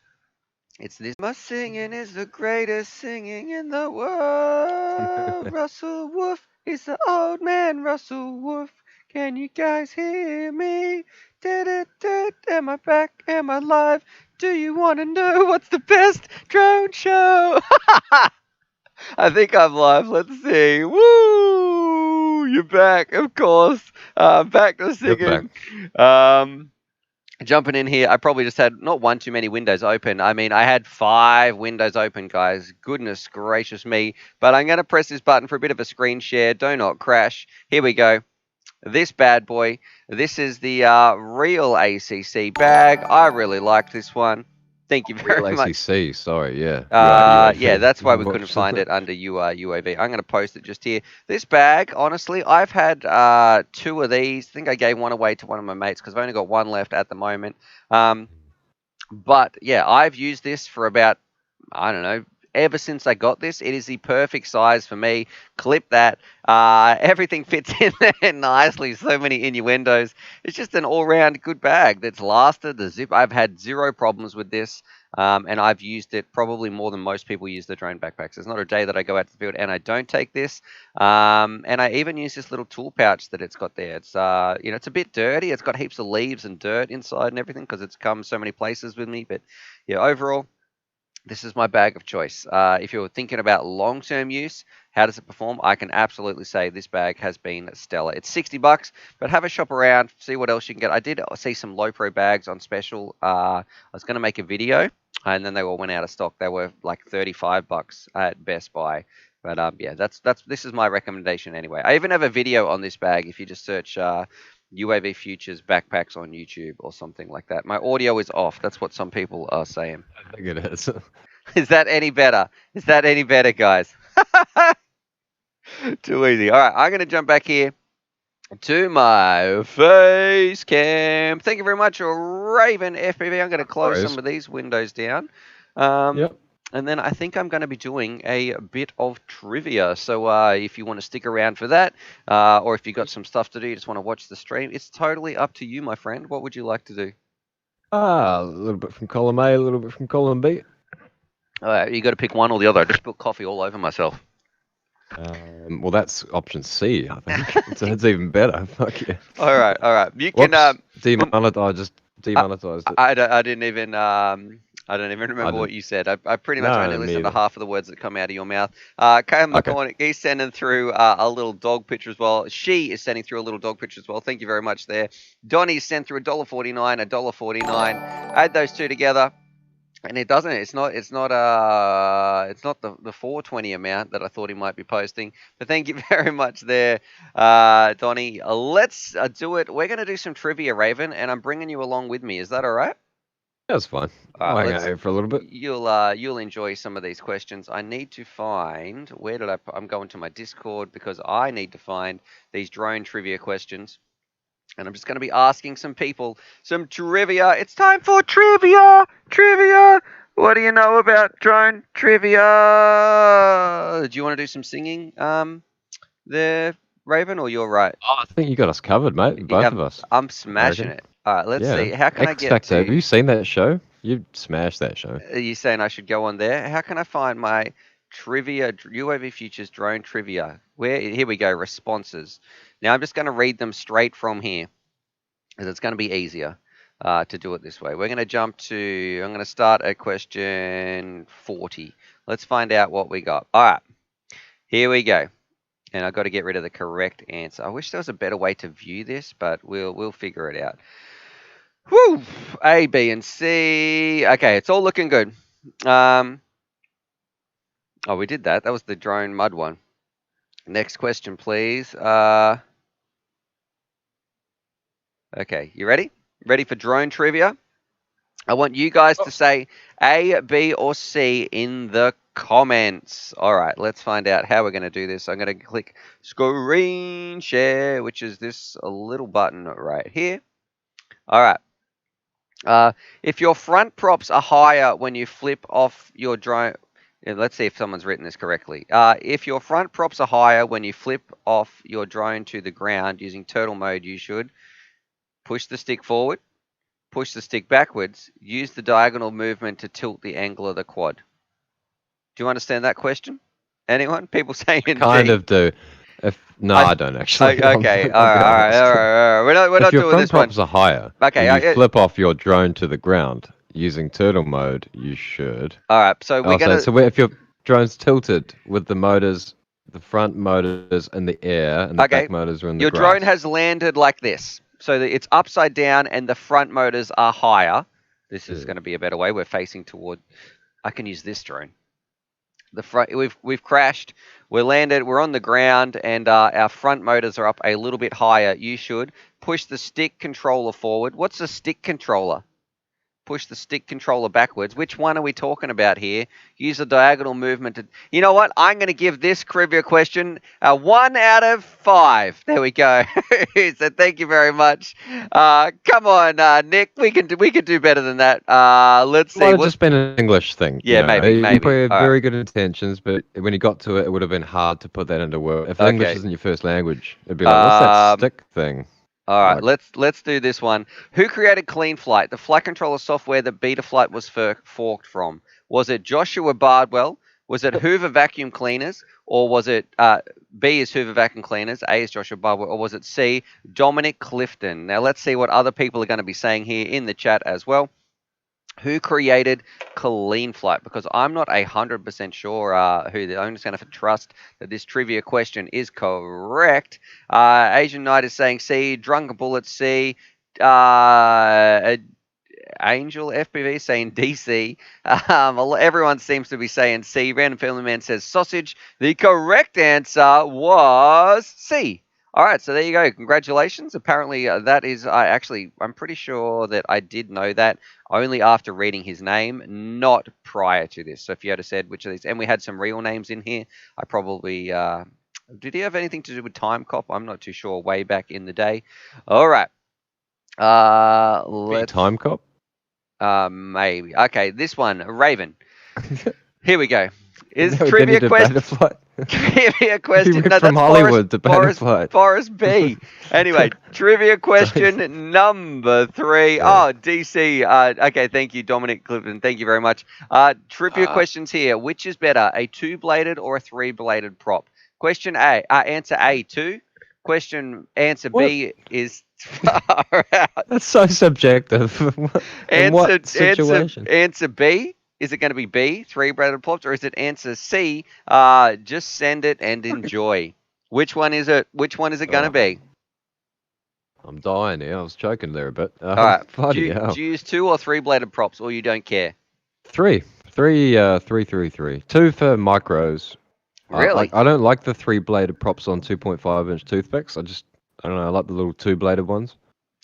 It's this. My singing is the greatest singing in the world. Russell Wolf is the old man. Russell Wolf. Can you guys hear me? Am I back? Am I live? Do you want to know what's the best drone show? I think I'm live. Let's see. Woo! You're back, of course. Back to singing. Jumping in here, I probably just had not one too many windows open. I mean, I had 5 windows open, guys. Goodness gracious me. But I'm going to press this button for a bit of a screen share. Do not crash. Here we go. This bad boy. This is the real ACC bag. I really like this one. Thank you very much. ACC, sorry, yeah. Yeah, that's why we couldn't find it under UAV. I'm going to post it just here. This bag, honestly, I've had 2 of these. I think I gave one away to one of my mates because I've only got one left at the moment. But yeah, I've used this for about, I don't know, ever since I got this. It is the perfect size for me. Clip that. Everything fits in there nicely. So many innuendos. It's just an all-round good bag that's lasted. The zip. I've had 0 problems with this, and I've used it probably more than most people use the drone backpacks. There's not a day that I go out to the field and I don't take this. And I even use this little tool pouch that it's got there. It's it's a bit dirty. It's got heaps of leaves and dirt inside and everything because it's come so many places with me. But yeah, overall, this is my bag of choice. If you're thinking about long-term use, how does it perform? I can absolutely say this bag has been stellar. It's $60, but have a shop around, see what else you can get. I did see some low pro bags on special. I was going to make a video, and then they all went out of stock. They were like $35 at Best Buy. But yeah, this is my recommendation anyway. I even have a video on this bag if you just search UAV Futures backpacks on YouTube or something like that. My audio is off. That's what some people are saying. I think it is. Is that any better? Is that any better, guys? Too easy. All right, I'm going to jump back here to my face cam. Thank you very much, Raven FPV. I'm going to close some of these windows down. Yep. And then I think I'm going to be doing a bit of trivia. So if you want to stick around for that, or if you've got some stuff to do, you just want to watch the stream, it's totally up to you, my friend. What would you like to do? A little bit from column A, a little bit from column B. You got to pick one or the other. I just spilled coffee all over myself. Well, that's option C, I think. So it's even better. Fuck yeah. All right. You can demonetized it. I don't even remember what you said. I pretty much only listened to half of the words that come out of your mouth. Kaylynn Mccormack, he's sending through a little dog picture as well. She is sending through a little dog picture as well. Thank you very much there. Donnie sent through $1.49, $1.49. Add those two together. And it doesn't. It's not the 420 amount that I thought he might be posting. But thank you very much there, Donnie. Let's do it. We're gonna do some trivia, Raven, and I'm bringing you along with me. Is that all right? That's fine. All I'll right, hang out here for a little bit. You'll enjoy some of these questions. I need to find where did I'm going to my Discord because I need to find these drone trivia questions. And I'm just going to be asking some people some trivia. It's time for trivia! Trivia! What do you know about drone trivia? Do you want to do some singing there, Raven, or you're right? Oh, I think you got us covered, mate. Both of us. I'm smashing it. All right, let's see. How can I get X-Factor. to... Have you seen that show? You smashed that show. Are you saying I should go on there? How can I find my trivia, UAV Futures drone trivia? Here we go, responses. Now I'm just going to read them straight from here, because it's going to be easier to do it this way. We're going to jump to, I'm going to start at question 40. Let's find out what we got. All right, here we go. And I've got to get rid of the correct answer. I wish there was a better way to view this, but we'll figure it out. Woo! A, B, and C. Okay, it's all looking good. Oh, we did that. That was the drone mud one. Next question, please. Okay, you ready? Ready for drone trivia? I want you guys to say A, B, or C in the comments. All right, let's find out how we're going to do this. I'm going to click screen share, which is this little button right here. All right. If your front props are higher when you flip off your drone, let's see if someone's written this correctly. If your front props are higher when you flip off your drone to the ground using turtle mode, you should push the stick forward, push the stick backwards, use the diagonal movement to tilt the angle of the quad. Do you understand that question? Anyone? People saying Kind of do. No, I don't actually. Okay, all right. We're not doing this one. If your front props are higher, okay, and you flip off your drone to the ground using turtle mode, you should. All right, so we're gonna. So if your drone's tilted with the motors, the front motors in the air, and the back motors are in the grass. Your drone has landed like this, so that it's upside down, and the front motors are higher. This is going to be a better way. We're facing toward. I can use this drone. The front, we've crashed. We're landed. We're on the ground, and our front motors are up a little bit higher. You should push the stick controller forward. What's a stick controller? Push the stick controller backwards. Which one are we talking about here? Use a diagonal movement to... You know what? I'm going to give this trivia question a 1 out of 5. There we go. So thank you very much. Come on, Nick. We can do better than that. Let's see. It might have just been an English thing. Yeah, maybe. You probably had very good intentions, but when you got to it, it would have been hard to put that into words. If English isn't your first language, it'd be like, what's that stick thing? All right, let's do this one. Who created Clean Flight, the flight controller software that Betaflight was forked from? Was it Joshua Bardwell? Was it Hoover Vacuum Cleaners? Or was it B is Hoover Vacuum Cleaners, A is Joshua Bardwell, or was it C, Dominic Clifton? Now let's see what other people are going to be saying here in the chat as well. Who created Clean Flight? Because I'm not 100% sure who. I'm just going to have to trust that this trivia question is correct. Asian Knight is saying C. Drunken Bullet C. Angel FPV saying DC. Everyone seems to be saying C. Random Family Man says sausage. The correct answer was C. All right, so there you go. Congratulations. Apparently, that is, I'm pretty sure that I did know that only after reading his name, not prior to this. So if you had said which of these, and we had some real names in here, I probably, did he have anything to do with Time Cop? I'm not too sure, way back in the day. All right. Time Cop? Maybe. Okay, this one, Raven. Here we go. Is trivia question? Trivia question. No, from Hollywood to Forest B. Anyway, trivia question number 3. Yeah. Oh, DC. Okay, thank you, Dominic Clifton. Thank you very much. Trivia questions here. Which is better, a 2-bladed or a 3-bladed prop? Question A. Answer A, 2. Answer B is far out. That's so subjective. What situation? Answer B. Is it going to be B, 3-bladed props, or is it answer C, just send it and enjoy? Which one is it? Which one is it going to be? I'm dying here. I was choking there a bit. All right. Do you use 2 or 3-bladed props, or you don't care? Three. Three. Two for micros. Really? I don't like the three-bladed props on 2.5-inch toothpicks. I don't know. I like the little two-bladed ones.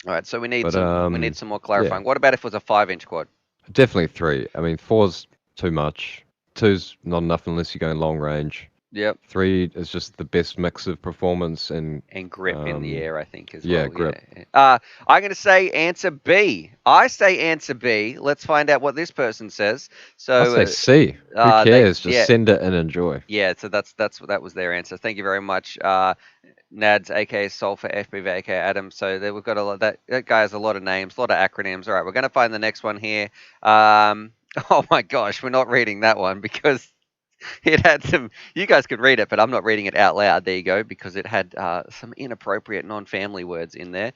All right, so we need But some more yeah, clarifying. What about if it was a 5-inch quad? definitely three. I mean, four's too much. Two's not enough unless you're going long range. Yep. Three is just the best mix of performance and Grip in the air, I think, as yeah, well. grip. Yeah. I'm going to say answer B. I say answer B. Let's find out what this person says. So I say C. Who cares? Just send it and enjoy. Yeah, so that was their answer. Thank you very much, Nads, aka Sulfur FPV, aka Adam. So we've got a lot. That guy has a lot of names, a lot of acronyms. All right, we're going to find the next one here. Oh my gosh, we're not reading that one because it had some. You guys could read it, but I'm not reading it out loud. There you go, because it had some inappropriate non-family words in there.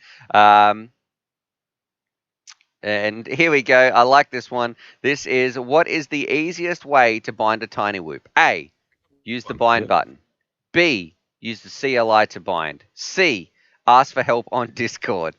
And here we go. I like this one. This is, what is the easiest way to bind a tiny whoop? A, use the bind button. B, use the CLI to bind. C, ask for help on Discord.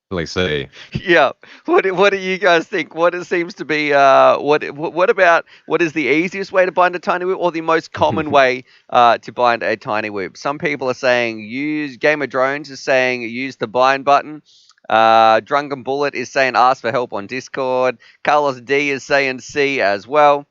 Definitely C. Yeah. What do you guys think? What it seems to be what about what is the easiest way to bind a tiny whoop or the most common way to bind a tiny whoop? Some people are saying use Game of Drones is saying use the bind button. Drunken Bullet is saying ask for help on Discord. Carlos D is saying C as well.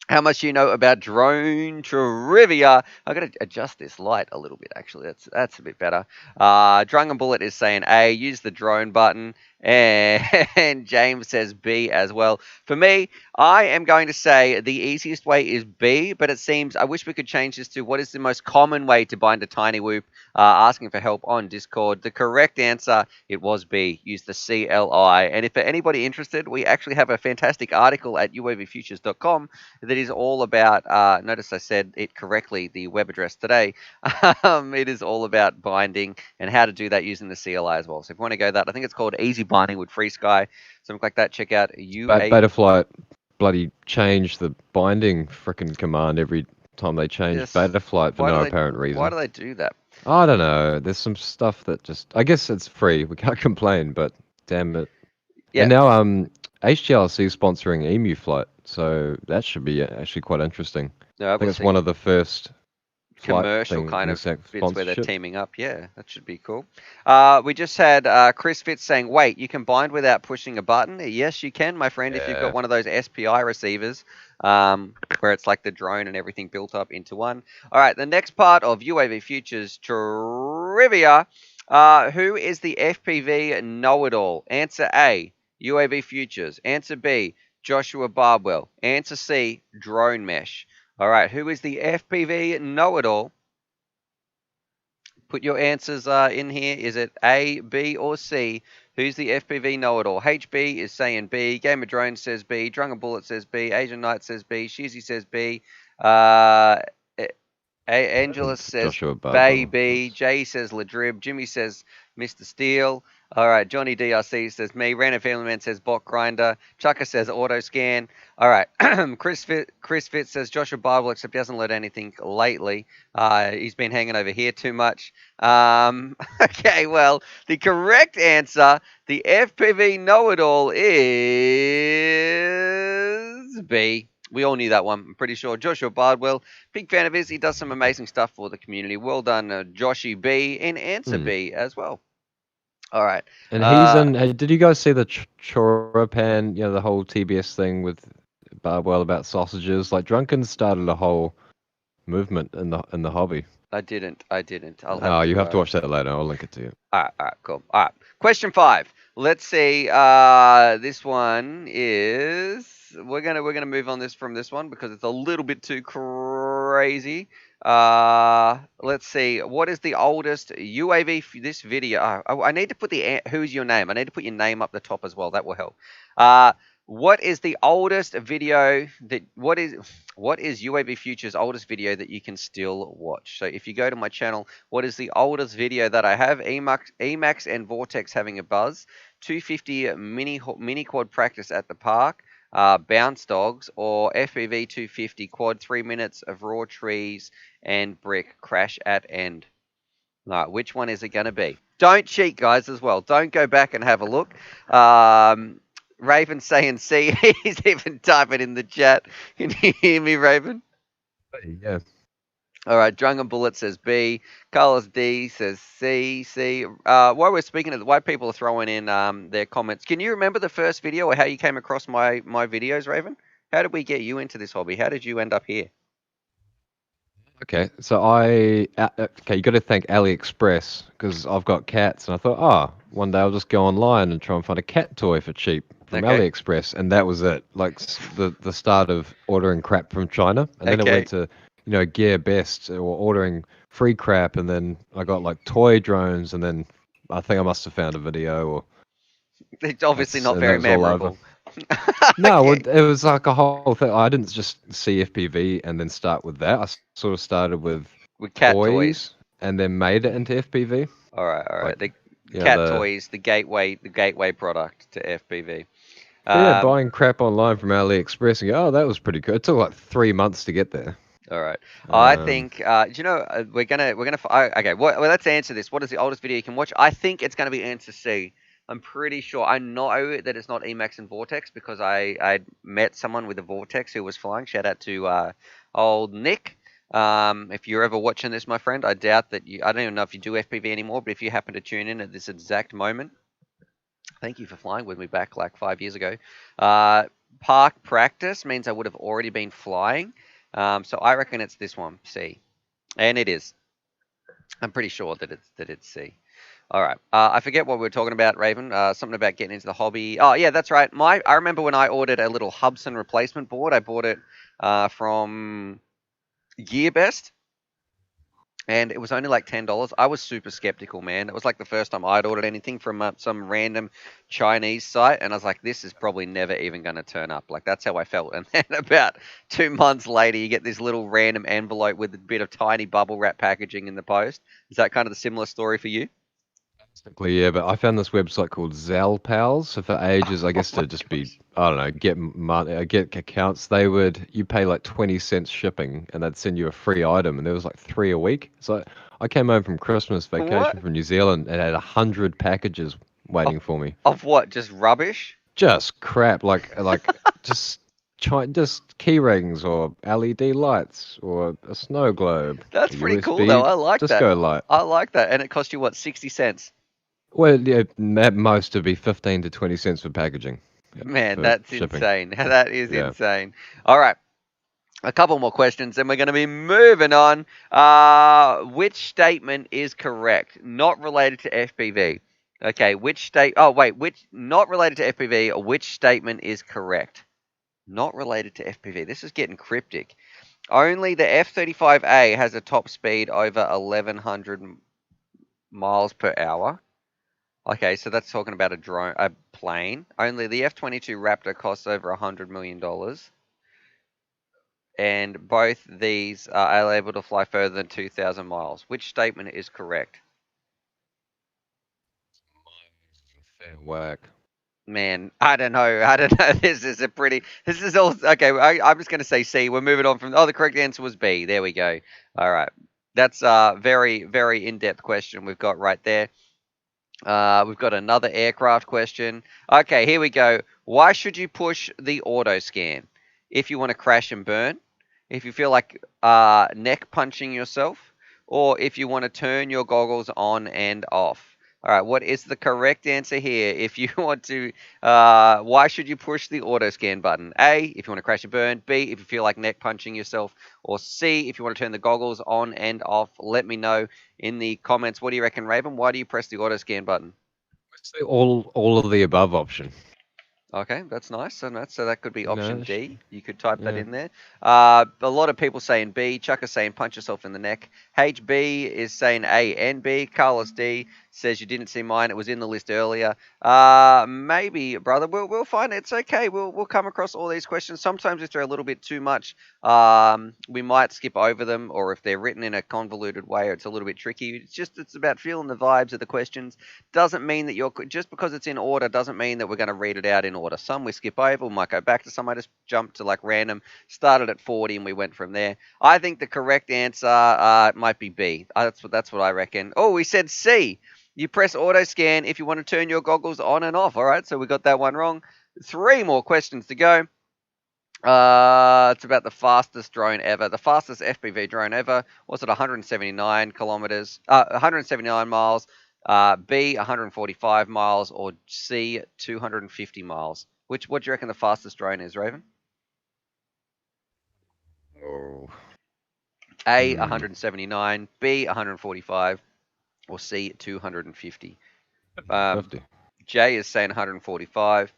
How much do you know about drone trivia? I've got to adjust this light a little bit, actually. That's a bit better. Drunken Bullet is saying A, use the drone button. And James says B as well. For me, I am going to say the easiest way is B, but it seems, I wish we could change this to what is the most common way to bind a tiny whoop, asking for help on Discord. The correct answer, it was B, use the CLI. And if for anybody interested, we actually have a fantastic article at uavfutures.com that is all about, notice I said it correctly, the web address today. It is all about binding and how to do that using the CLI as well. So if you want to go that, I think it's called Easy Binding with Free Sky, something like that. Check out Betaflight bloody change the binding frickin' command every time they change Betaflight for no apparent reason. Why do they do that? I don't know. There's some stuff that just, I guess it's free. We can't complain, but damn it. Yeah. And now HGLC is sponsoring Emu Flight, so that should be actually quite interesting. No, I think it's one of the first commercial kind of bits where they're teaming up. Yeah, that should be cool. We just had Chris Fitz saying, wait, you can bind without pushing a button? Yes, you can, my friend, if you've got one of those SPI receivers where it's like the drone and everything built up into one. All right, the next part of UAV Futures trivia. Who is the FPV know-it-all? Answer A, UAV Futures. Answer B, Joshua Barbwell. Answer C, Drone Mesh. All right, who is the FPV know-it-all? Put your answers in here. Is it A, B, or C? Who's the FPV know-it-all? HB is saying B. Game of Drones says B. Drunken Bullet says B. Asian Knight says B. Sheezy says B. Angela says baby. Jay says Ladrib. Jimmy says Mr. Steele. All right. Johnny DRC says me. Random Family Man says Bot Grinder. Chucka says Auto Scan. All right. Chris Fitz says Joshua Bible, except he hasn't learned anything lately. He's been hanging over here too much. Okay. Well, the correct answer, the FPV know-it-all, is B. We all knew that one, I'm pretty sure. Joshua Bardwell, big fan of his. He does some amazing stuff for the community. Well done, Joshy B, and Answer B as well. All right. And he's in. Did you guys see the Choropan? You know, the whole TBS thing with Bardwell about sausages. Like Drunken started a whole movement in the hobby. I didn't. You have to watch that later. I'll link it to you. All right, cool. All right. Question 5. Let's see. This one is. We're gonna move on from this one because it's a little bit too crazy. Let's see. What is the oldest UAV? This video. I need to put who's your name? I need to put your name up the top as well. That will help. What is the oldest video that? What is UAV Future's oldest video that you can still watch? So if you go to my channel, what is the oldest video that I have? Emax and Vortex having a buzz. 250 mini quad practice at the park. Bounce dogs, or FPV 250 quad 3 minutes of raw trees and brick crash at end. All right, which one is it going to be? Don't cheat, guys, as well. Don't go back and have a look. Raven saying C. He's even typing in the chat. Can you hear me, Raven? Yeah. All right, Drunken Bullet says B. Carlos D says C. C. While we're speaking of why people are throwing in their comments, can you remember the first video or how you came across my videos, Raven? How did we get you into this hobby? How did you end up here? Okay, so okay, you got to thank AliExpress because I've got cats, and I thought, one day I'll just go online and try and find a cat toy for cheap from Okay. AliExpress, and that was it. Like the start of ordering crap from China, and then it Okay. went to Gear Best or ordering free crap, and then I got like toy drones, and then I think I must have found a video, or It's obviously not and very that was all over. memorable. No, Okay. it was like a whole thing. I didn't just see FPV and then start with that. I sort of started with cat toys and then made it into FPV. All right. Like, The you know, cat toys, the gateway product to FPV. yeah, buying crap online from AliExpress and go, oh, that was pretty good. It took like 3 months to get there. All right. I think. Do you know we're gonna okay. Well, let's answer this. What is the oldest video you can watch? I think it's gonna be answer C. I'm pretty sure. I know that it's not Emax and Vortex because I met someone with a Vortex who was flying. Shout out to old Nick. If you're ever watching this, my friend, I doubt that you. I don't even know if you do FPV anymore, but if you happen to tune in at this exact moment, thank you for flying with me back like 5 years ago. Park practice means I would have already been flying. So I reckon it's this one, C, and it is. I'm pretty sure that it's C. All right. I forget what we were talking about, Raven. Something about getting into the hobby. Oh yeah, that's right. I remember when I ordered a little Hubsan replacement board. I bought it from GearBest. And it was only like $10. I was super skeptical, man. It was like the first time I'd ordered anything from some random Chinese site, and I was like, "This is probably never even going to turn up." Like that's how I felt. And then about 2 months later, you get this little random envelope with a bit of tiny bubble wrap packaging in the post. Is that kind of the similar story for you? Basically, yeah, but I found this website called Zalpals. So for ages, I guess Oh my to just be, gosh. I don't know, get money, get accounts. You pay like 20 cents shipping, and they'd send you a free item, and there was like 3 a week. So I came home from Christmas What? vacation from New Zealand and had 100 packages Of, waiting for me. of what? Just rubbish? Just crap, like just just key rings or LED lights or a snow globe, That's a pretty cool though. USB I like that. disco light. I like that. And it cost you what, 60 cents? Well, yeah, at most it'd be 15 to 20 cents for packaging, Man, for that's shipping. insane. That is Yeah. insane. All right. A couple more questions, and we're going to be moving on. Which statement is correct? Not related to FPV. Okay, which not related to FPV? Which statement is correct? Not related to FPV. This is getting cryptic. Only the F-35A has a top speed over 1,100 miles per hour. Okay, so that's talking about a plane. Only the F-22 Raptor costs over $100 million. And both these are able to fly further than 2,000 miles. Which statement is correct? Fair whack. Man, I don't know. I don't know. This is all, okay, I'm just going to say C. We're moving on from, the correct answer was B. There we go. All right. That's a very, very in-depth question we've got right there. We've got another aircraft question. Okay, here we go. Why should you push the auto scan? If you want to crash and burn, if you feel like neck punching yourself, or if you want to turn your goggles on and off. All right, what is the correct answer here? If you want to, why should you push the auto scan button? A, if you want to crash and burn. B, if you feel like neck punching yourself. Or C, if you want to turn the goggles on and off. Let me know in the comments. What do you reckon, Raven? Why do you press the auto scan button? It's the all of the above option. Okay, that's nice. So that could be option D. You could type that yeah. in there. A lot of people saying B. Chucka saying punch yourself in the neck. HB is saying A and B. Carlos D says you didn't see mine. It was in the list earlier. Maybe, brother. We'll find it. It's okay. We'll come across all these questions. Sometimes if they're a little bit too much, we might skip over them, or if they're written in a convoluted way, or it's a little bit tricky. It's about feeling the vibes of the questions. Doesn't mean that just because it's in order doesn't mean that we're going to read it out in order. Some we skip over, we might go back to some. I just jumped to like random, started at 40 and we went from there. I think the correct answer might be B. That's what I reckon. Oh, we said C. You press auto scan if you want to turn your goggles on and off. All right, so we got that one wrong. 3 more questions to go. It's about the fastest drone ever. The fastest FPV drone ever. Was it 179 kilometers? 179 miles. B, 145 miles, or C, 250 miles. What do you reckon the fastest drone is, Raven? Oh. A, 179, B, 145, or C, 250. 50. Jay is saying 145.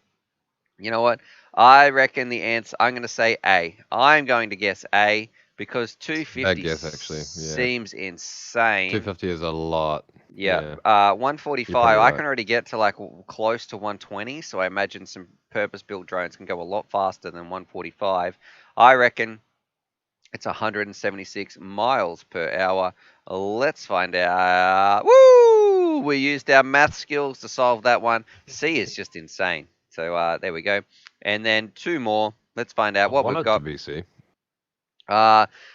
You know what? I reckon the answer, I'm going to say A. I'm going to guess A because 250 guess, actually. Yeah. seems insane. 250 is a lot. Yeah. 145, I right. can already get to like close to 120, so I imagine some purpose-built drones can go a lot faster than 145. I reckon it's 176 miles per hour. Let's find out. Woo! We used our math skills to solve that one. C is just insane. So there we go. And then 2 more. Let's find out what we've got. To be C.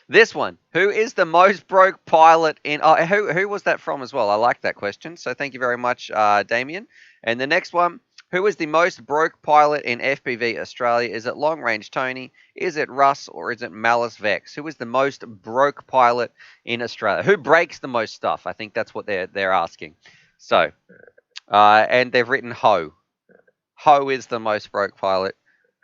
This one. Who is the most broke pilot in... who was that from as well? I like that question. So thank you very much, Damien. And the next one. Who is the most broke pilot in FPV Australia? Is it Long Range Tony? Is it Russ? Or is it Malice Vex? Who is the most broke pilot in Australia? Who breaks the most stuff? I think that's what they're asking. So, and they've written Ho. Ho is the most broke pilot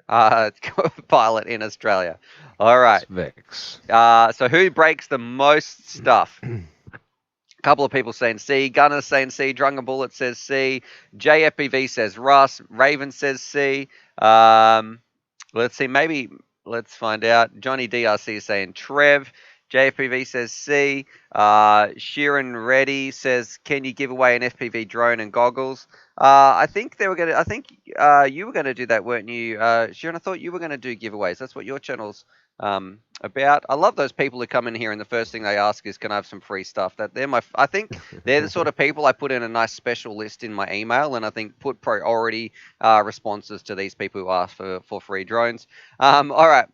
pilot in Australia. All right. Vex. So who breaks the most stuff? A couple of people saying C. Gunner saying C. Drunken Bullet says C. JFPV says Russ. Raven says C. Let's see. Maybe let's find out. Johnny DRC is saying Trev. JFPV says C. Sheeran Reddy says, "Can you give away an FPV drone and goggles?" I think they were gonna. I think you were gonna do that, weren't you, Sheeran? I thought you were gonna do giveaways. That's what your channel's about. I love those people who come in here and the first thing they ask is, "Can I have some free stuff?" I think they're the sort of people I put in a nice special list in my email, and I think put priority responses to these people who ask for free drones. All right.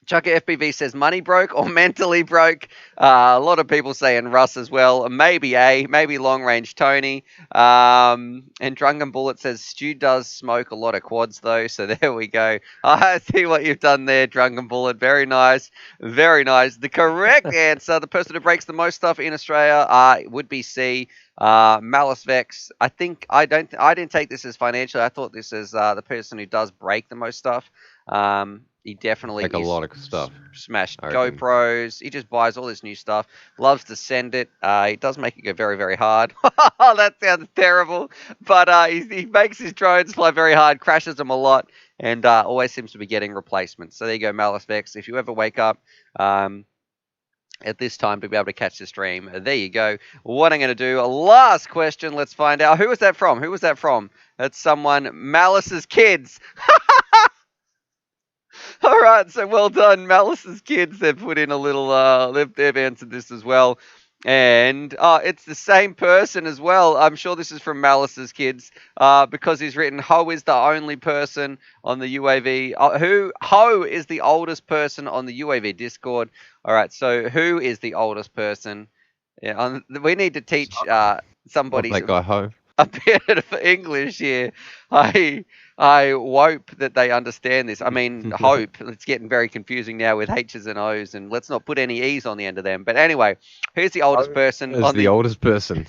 Chucka FPV says money broke or mentally broke. A lot of people saying Russ as well. Maybe A, maybe Long Range Tony. And Drunken Bullet says Stu does smoke a lot of quads though. So there we go. I see what you've done there, Drunken Bullet. Very nice. Very nice. The correct answer, the person who breaks the most stuff in Australia would be C. Malice Vex. I think I didn't take this as financial. I thought this as the person who does break the most stuff. He definitely a lot of stuff. Smashed GoPros. He just buys all this new stuff. Loves to send it. He does make it go very, very hard. That sounds terrible. But he makes his drones fly very hard, crashes them a lot, and always seems to be getting replacements. So there you go, Malice Vex. If you ever wake up at this time to be able to catch the stream, there you go. What I'm going to do, a last question. Let's find out. Who was that from? Who was that from? That's someone, Malice's kids. All right, so well done, Malice's kids. They've put in a little. They've answered this as well, and it's the same person as well. I'm sure this is from Malice's kids because he's written Ho is the only person on the UAV. Ho is the oldest person on the UAV Discord. All right, so who is the oldest person? Yeah, we need to teach somebody. That guy Ho. A bit of English here. I hope that they understand this. I mean, hope. It's getting very confusing now with H's and O's, and let's not put any E's on the end of them. But anyway, who's the oldest person? The oldest person.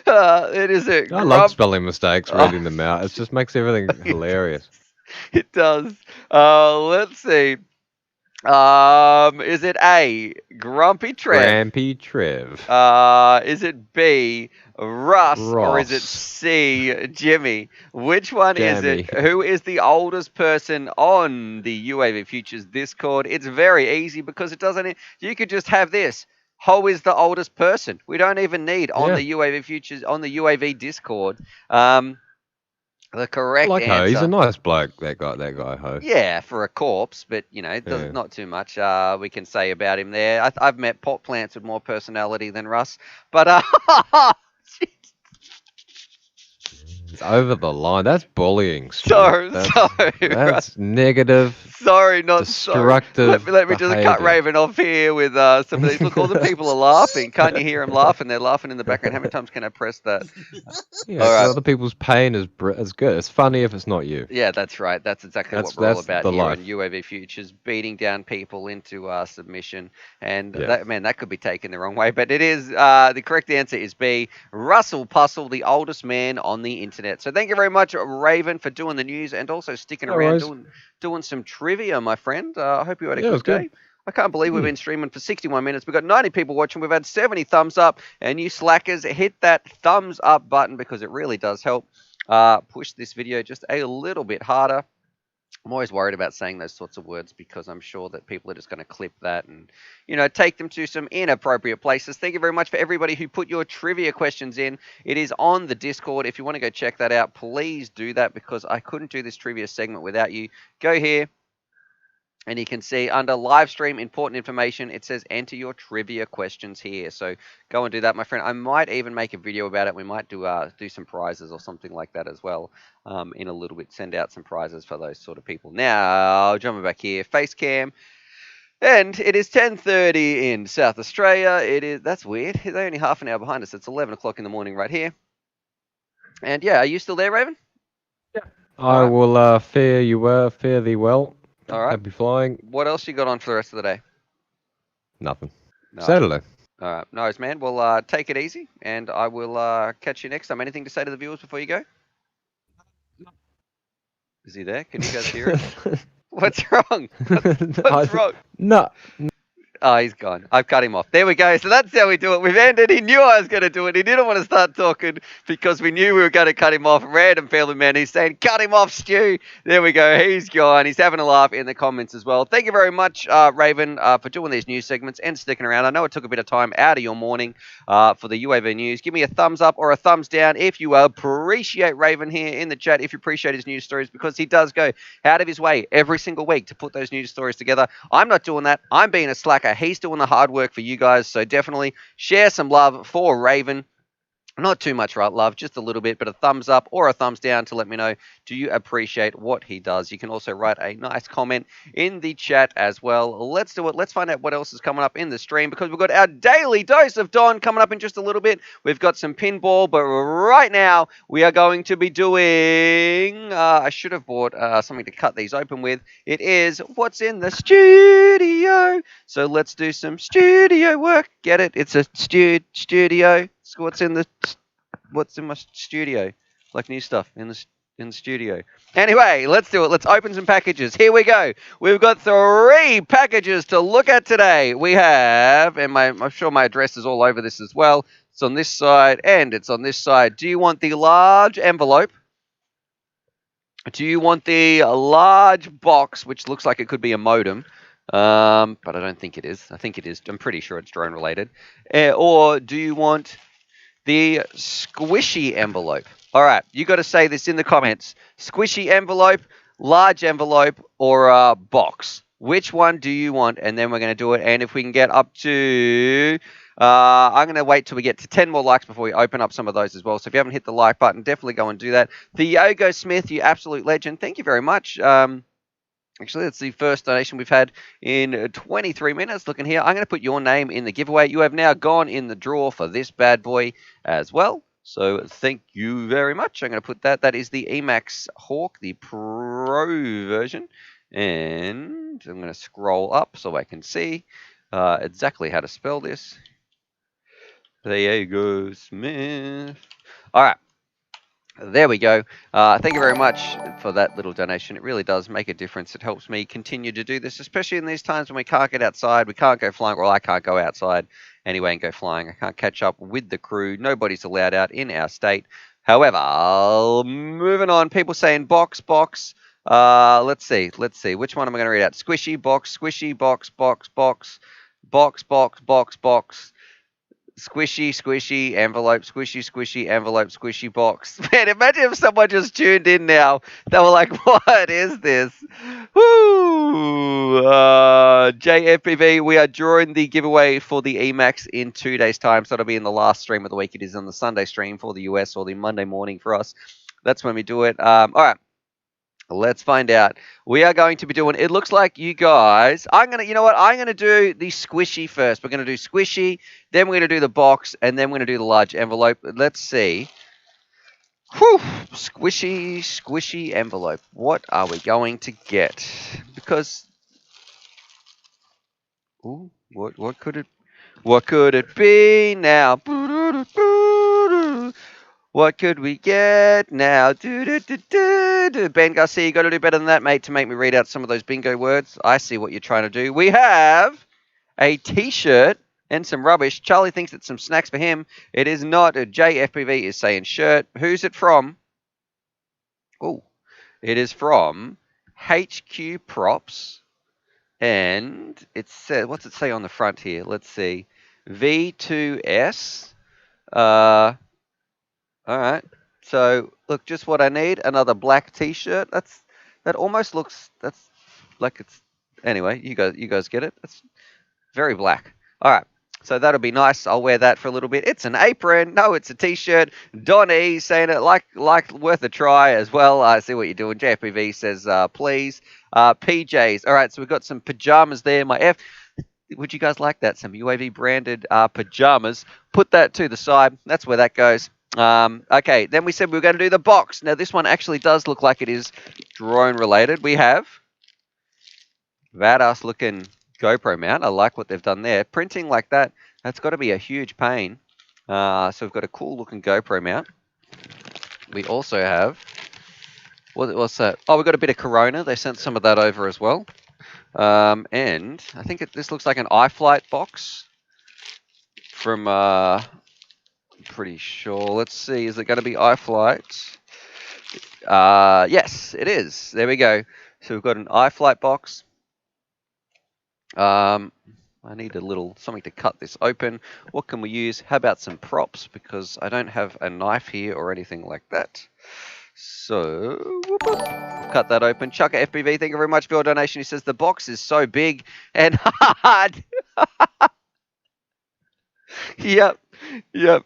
It is it. I love spelling mistakes, reading them out. It just makes everything hilarious. It does. Let's see. Is it A, Grumpy Trev? Grumpy Trev. Is it B, Russ? Or is it C, Jimmy? Which one is it? Who is the oldest person on the UAV Futures Discord? It's very easy because it doesn't. You could just have this. Ho is the oldest person. We don't even need on the UAV Futures on the UAV Discord. The correct answer. Ho. He's a nice bloke, that guy Ho. Yeah, for a corpse, but you know, not too much we can say about him there. I've met pot plants with more personality than Russ, but It's over the line. That's bullying. Stu. Sorry, That's negative. Sorry, not destructive. sorry. Let me just cut Raven off here with some of these. Look, all the people are laughing. Can't you hear them laughing? They're laughing in the background. How many times can I press that? Yeah, all right. Other people's pain is good. It's funny if it's not you. Yeah, that's right. That's exactly what we're all about here on UAV Futures, beating down people into submission. And that could be taken the wrong way. But it is, the correct answer is B, Russell Puzzle, the oldest man on the internet. So thank you very much, Raven, for doing the news and also sticking around doing some trivia, my friend. I hope you had a good day. I can't believe we've been streaming for 61 minutes. We've got 90 people watching. We've had 70 thumbs up. And you slackers, hit that thumbs up button because it really does help push this video just a little bit harder. I'm always worried about saying those sorts of words because I'm sure that people are just going to clip that and, take them to some inappropriate places. Thank you very much for everybody who put your trivia questions in. It is on the Discord. If you want to go check that out, please do that because I couldn't do this trivia segment without you. Go here. And you can see under live stream important information, it says enter your trivia questions here. So go and do that, my friend. I might even make a video about it. We might do some prizes or something like that as well in a little bit. Send out some prizes for those sort of people. Now, jumping back here, face cam. And it is 10:30 in South Australia. That's weird. They're only half an hour behind us. It's 11 o'clock in the morning right here. And yeah, are you still there, Raven? Yeah. I will fare thee well. All right. Happy flying. What else you got on for the rest of the day? Nothing. No. Saturday. All right. Nice, man. Well, take it easy, and I will catch you next time. Anything to say to the viewers before you go? Is he there? Can you guys hear it? What's wrong? What's wrong? No. Oh, he's gone. I've cut him off. There we go. So that's how we do it. We've ended. He knew I was going to do it. He didn't want to start talking because we knew we were going to cut him off. Random family man. He's saying, cut him off, Stu. There we go. He's gone. He's having a laugh in the comments as well. Thank you very much, Raven, for doing these news segments and sticking around. I know it took a bit of time out of your morning for the UAV news. Give me a thumbs up or a thumbs down if you appreciate Raven here in the chat, if you appreciate his news stories, because he does go out of his way every single week to put those news stories together. I'm not doing that. I'm being a slacker. He's doing the hard work for you guys, so definitely share some love for Raven. Not too much love, just a little bit, but a thumbs up or a thumbs down to let me know, do you appreciate what he does? You can also write a nice comment in the chat as well. Let's do it. Let's find out what else is coming up in the stream, because we've got our daily dose of Don coming up in just a little bit. We've got some pinball, but right now we are going to be doing, I should have bought something to cut these open with. It is what's in the studio. So let's do some studio work. Get it? It's a studio. What's in my studio? Like new stuff in the studio. Anyway, let's do it. Let's open some packages. Here we go. We've got 3 packages to look at today. We have, and I'm sure my address is all over this as well. It's on this side and it's on this side. Do you want the large envelope? Do you want the large box, which looks like it could be a modem? But I don't think it is. I think it is. I'm pretty sure it's drone related. Or do you want the squishy envelope? All right, you got to say this in the comments. Squishy envelope, large envelope, or a box. Which one do you want? And then we're going to do it. And if we can get up to, I'm going to wait till we get to 10 more likes before we open up some of those as well. So if you haven't hit the like button, definitely go and do that. The Yogo Smith, you absolute legend. Thank you very much. Actually, that's the first donation we've had in 23 minutes. Looking here, I'm going to put your name in the giveaway. You have now gone in the draw for this bad boy as well. So thank you very much. I'm going to put that. That is the Emax Hawk, the Pro version. And I'm going to scroll up so I can see exactly how to spell this. Diego Smith. All right. There we go. Thank you very much for that little donation. It really does make a difference. It helps me continue to do this, especially in these times when we can't get outside. We can't go flying. Well, I can't go outside anyway and go flying. I can't catch up with the crew. Nobody's allowed out in our state. However, moving on. People saying box. Let's see. Which one am I going to read out? Squishy, box, squishy, box. Squishy, envelope, squishy, envelope, squishy box. Man, imagine if someone just tuned in now. They were like, what is this? Woo! JFPV, we are drawing the giveaway for the Emax in 2 days' time. So it'll be in the last stream of the week. It is on the Sunday stream for the US or the Monday morning for us. That's when we do it. All right. Let's find out. We are going to be doing, it looks like you guys, you know what? I'm going to do the squishy first. We're going to do squishy, then we're going to do the box, and then we're going to do the large envelope. Let's see. Whew, squishy envelope. What are we going to get? Because, ooh, what could it be now? What could we get now? Ben Garcia, you got to do better than that, mate, to make me read out some of those bingo words. I see what you're trying to do. We have a T-shirt and some rubbish. Charlie thinks it's some snacks for him. It is not. JFPV is saying shirt. Who's it from? Oh, it is from HQ Props. And it says, what's it say on the front here? Let's see. V2S. All right. So look, just what I need. Another black T-shirt. That almost looks. That's like it's. Anyway, you guys get it. It's very black. All right. So that'll be nice. I'll wear that for a little bit. It's an apron. No, it's a T-shirt. Donnie saying it like worth a try as well. I see what you're doing. JFPV says please. PJs. All right. So we've got some pajamas there. Would you guys like that? Some UAV branded pajamas. Put that to the side. That's where that goes. Okay, then we said we were going to do the box. Now, this one actually does look like it is drone related. We have badass looking GoPro mount. I like what they've done there. Printing like that, that's got to be a huge pain. So we've got a cool looking GoPro mount. We also have, what's that? Oh, we've got a bit of Corona. They sent some of that over as well. And I think this looks like an iFlight box from... pretty sure. Let's see. Is it going to be iFlight? Yes, it is. There we go. So we've got an iFlight box. I need a little something to cut this open. What can we use? How about some props? Because I don't have a knife here or anything like that. So we'll cut that open. Chucka FPV, thank you very much for your donation. He says the box is so big and hard. Yep,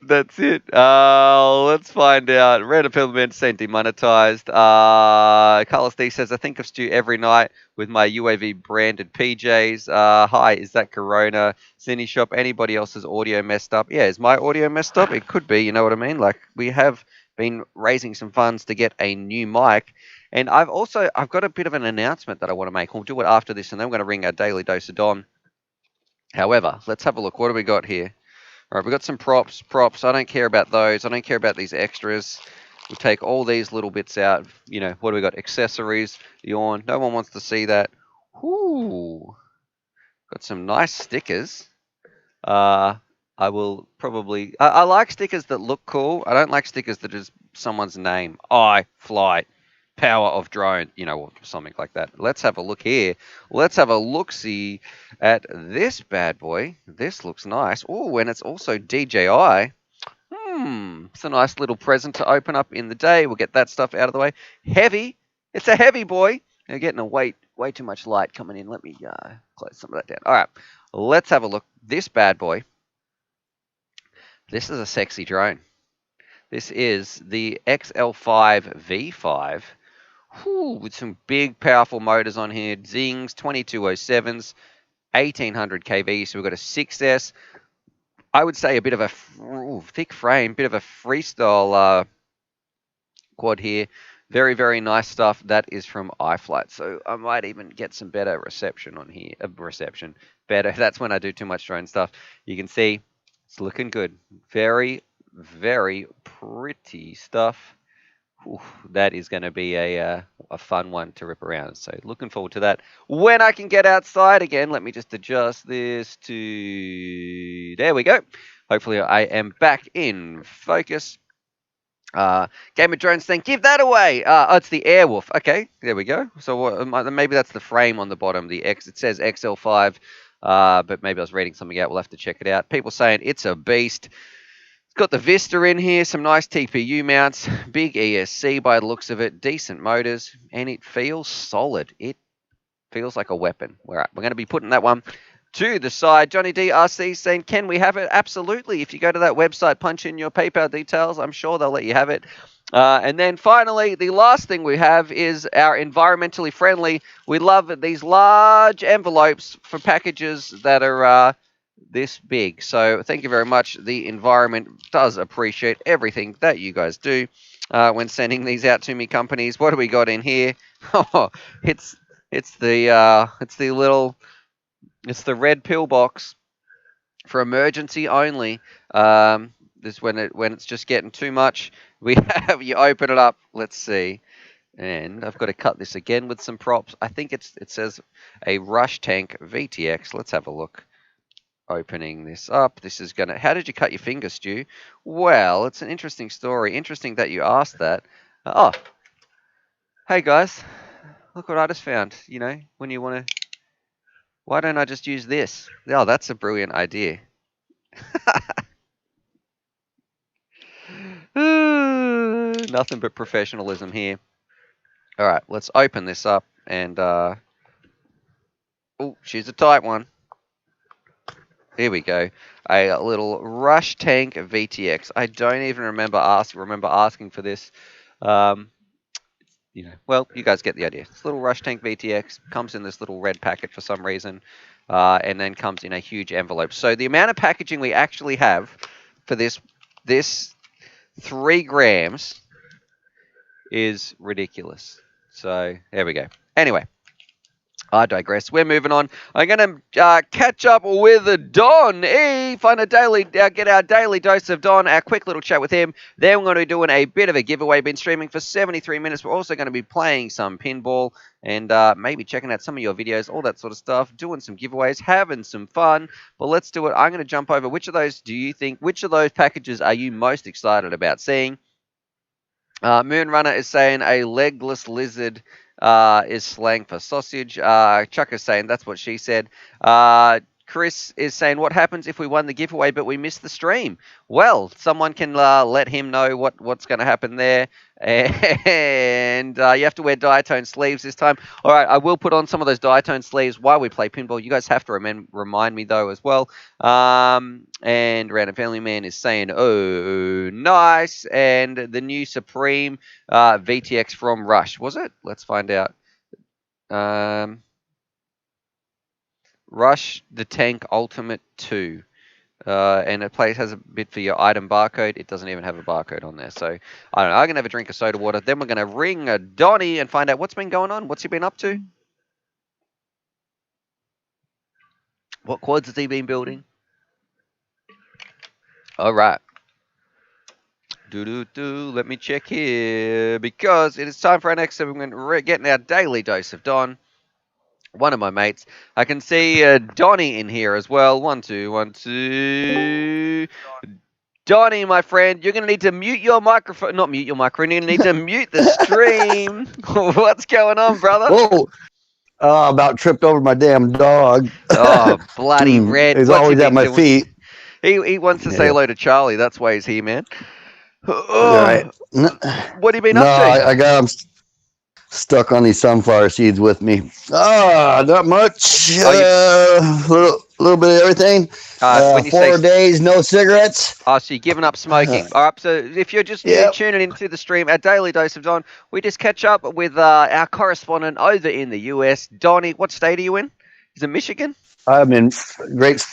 that's it. Let's find out. Red Pillman saying demonetized. Carlos D says, I think of Stew every night with my UAV branded PJs. Hi, is that Corona? Cine Shop, anybody else's audio messed up? Yeah, is my audio messed up? It could be, you know what I mean? Like, we have been raising some funds to get a new mic. And I've got a bit of an announcement that I want to make. We'll do it after this, and then we're going to ring our Daily Dose of Don. However, let's have a look. What do we got here? All right, we've got some props. I don't care about those. I don't care about these extras. We'll take all these little bits out. You know, what do we got? Accessories, yawn. No one wants to see that. Ooh. Got some nice stickers. I will probably... I like stickers that look cool. I don't like stickers that is someone's name. iFlight. Power of drone, you know, or something like that. Let's have a look here. Let's have a look-see at this bad boy. This looks nice. Oh, and it's also DJI. It's a nice little present to open up in the day. We'll get that stuff out of the way. Heavy. It's a heavy boy. You're getting a way too much light coming in. Let me close some of that down. All right, let's have a look. This bad boy. This is a sexy drone. This is the XL5 V5. With some big, powerful motors on here. Zings, 2207s, 1800 kV. So we've got a 6S. I would say a bit of a thick frame, bit of a freestyle quad here. Very, very nice stuff. That is from iFlight. So I might even get some better reception on here. Better. That's when I do too much drone stuff. You can see it's looking good. Very, very pretty stuff. Ooh, that is going to be a fun one to rip around. So looking forward to that. When I can get outside again, let me just adjust this to... There we go. Hopefully I am back in focus. Game of Drones thing. Give that away. Oh, it's the Airwolf. Okay, there we go. So maybe that's the frame on the bottom. It says XL5, but maybe I was reading something out. We'll have to check it out. People saying it's a beast. It's got the Vista in here, some nice TPU mounts, big ESC by the looks of it, decent motors, and it feels solid. It feels like a weapon. We're going to be putting that one to the side. Johnny DRC saying, can we have it? Absolutely. If you go to that website, punch in your PayPal details, I'm sure they'll let you have it. And then finally, the last thing we have is our environmentally friendly. We love these large envelopes for packages that are this big. So thank you very much. The environment does appreciate everything that you guys do when sending these out to me, companies. What do we got in here? Oh, it's the red pill box for emergency only. This when it's just getting too much. We have you open it up. Let's see. And I've got to cut this again with some props. I think it says a Rush Tank VTX. Let's have a look. Opening this up. This is gonna. How did you cut your finger, Stu? Well, it's an interesting story. Interesting that you asked that. Oh, hey guys, look what I just found. You know, when you want to. Why don't I just use this? Oh, that's a brilliant idea. Nothing but professionalism here. All right, let's open this up and. Oh, she's a tight one. Here we go. A little Rush Tank VTX. I don't even remember asking for this. You know, well, you guys get the idea. This little Rush Tank VTX comes in this little red packet for some reason, and then comes in a huge envelope. So the amount of packaging we actually have for this 3 grams is ridiculous. So there we go. Anyway, I digress. We're moving on. I'm going to catch up with Don E. Get our daily dose of Don, our quick little chat with him. Then we're going to be doing a bit of a giveaway. Been streaming for 73 minutes. We're also going to be playing some pinball and maybe checking out some of your videos, all that sort of stuff, doing some giveaways, having some fun. But let's do it. I'm going to jump over. Which of those packages are you most excited about seeing? Moonrunner is saying a legless lizard is slang for sausage. Chucka is saying that's what she said. Chris is saying, what happens if we won the giveaway but we missed the stream? Well, someone can let him know what's going to happen there. And you have to wear diatone sleeves this time. All right, I will put on some of those diatone sleeves while we play pinball. You guys have to remind me, though, as well. And Random Family Man is saying, oh, nice. And the new Supreme VTX from Rush. Was it? Let's find out. Rush the Tank Ultimate 2. And it has a bit for your item barcode. It doesn't even have a barcode on there. So, I don't know. I'm going to have a drink of soda water. Then we're going to ring Donnie and find out what's been going on. What's he been up to? What quads has he been building? All right. Let me check here. Because it is time for our next. So we're going to get our daily dose of Don. One of my mates. I can see Donnie in here as well. 1, 2, 1, 2. Donnie, my friend, you're going to need to mute your microphone. Not mute your microphone. You're going to need to mute the stream. What's going on, brother? Whoa. About tripped over my damn dog. Oh, bloody red. He's always at my feet. He wants to say hello to Charlie. That's why he's here, man. Oh, right. What have you been up to? I got him stuck on these sunflower seeds with me. Not much. Little bit of everything. 4 days, no cigarettes. Oh, so you're giving up smoking. All right, so if you're just tuning into the stream, our daily dose of Don, we just catch up with our correspondent over in the US. Donnie, what state are you in? Is it Michigan? I'm in great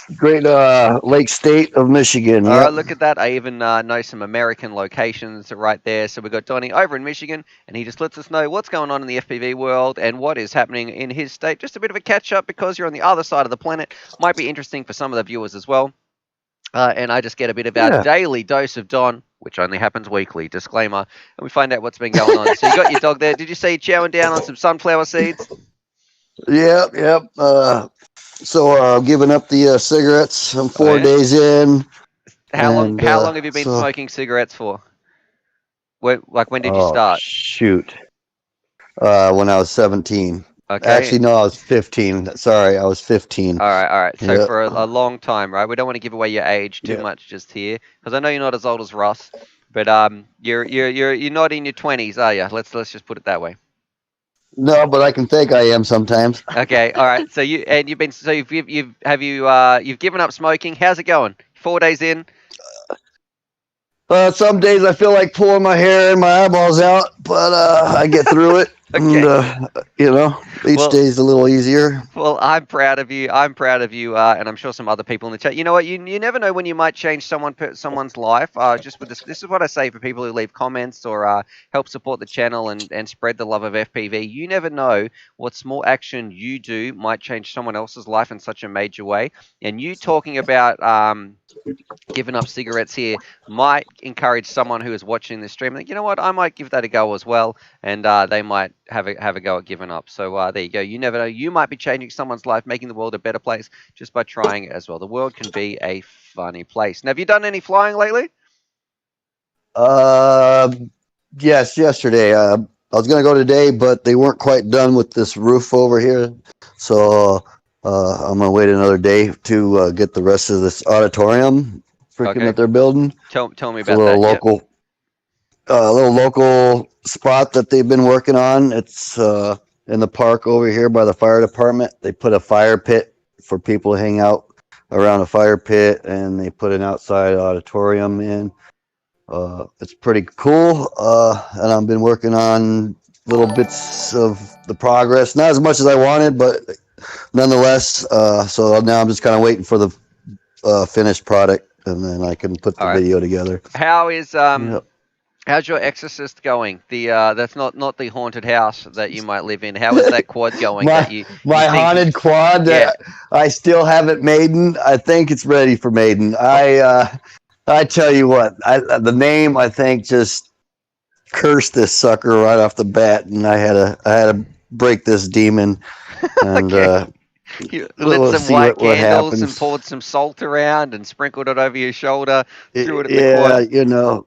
Lake State of Michigan. All right, look at that. I even know some American locations right there. So we've got Donnie over in Michigan, and he just lets us know what's going on in the FPV world and what is happening in his state. Just a bit of a catch-up because you're on the other side of the planet. Might be interesting for some of the viewers as well. And I just get a bit of our daily dose of Don, which only happens weekly. Disclaimer. And we find out what's been going on. So you got your dog there. Did you see you chowing down on some sunflower seeds? Yep. So giving up the cigarettes. I'm 4 days in. How long have you been smoking cigarettes for? When did you start? Shoot. When I was 17. Okay. Actually, no, I was 15. Sorry, I was 15. All right. So for a long time, right? We don't want to give away your age too much just here, because I know you're not as old as Russ, but you're not in your 20s, are you? Let's just put it that way. No, but I can think I am sometimes. Okay, all right. So you've given up smoking. How's it going? 4 days in. Some days I feel like pulling my hair and my eyeballs out, but I get through it. Okay. And, each day is a little easier. Well, I'm proud of you. I'm proud of you, and I'm sure some other people in the chat. You know what? You never know when you might change someone's life. Just with this is what I say for people who leave comments or help support the channel and spread the love of FPV. You never know what small action you do might change someone else's life in such a major way. And you talking about giving up cigarettes here might encourage someone who is watching this stream. Think, you know what? I might give that a go as well, and they might have a go at giving up. So there you go. You never know. You might be changing someone's life, making the world a better place just by trying it as well. The world can be a funny place. Now, have you done any flying lately? Yes, yesterday. I was going to go today, but they weren't quite done with this roof over here, so I'm going to wait another day to get the rest of this auditorium that they're building. Tell me about that. A little local spot that they've been working on. It's in the park over here by the fire department. They put a fire pit for people to hang out around a fire pit, and they put an outside auditorium in. It's pretty cool, and I've been working on little bits of the progress. Not as much as I wanted, but nonetheless. So now I'm just kind of waiting for the finished product, and then I can put the video together. How is how's your Exorcist going? The that's not the haunted house that you might live in. How is that quad going? my haunted quad that I still haven't maiden. I think it's ready for maiden. I tell you what, the name I think just cursed this sucker right off the bat, and I had to break this demon. And you lit some white candles and poured some salt around and sprinkled it over your shoulder. Threw it at the quad. You know.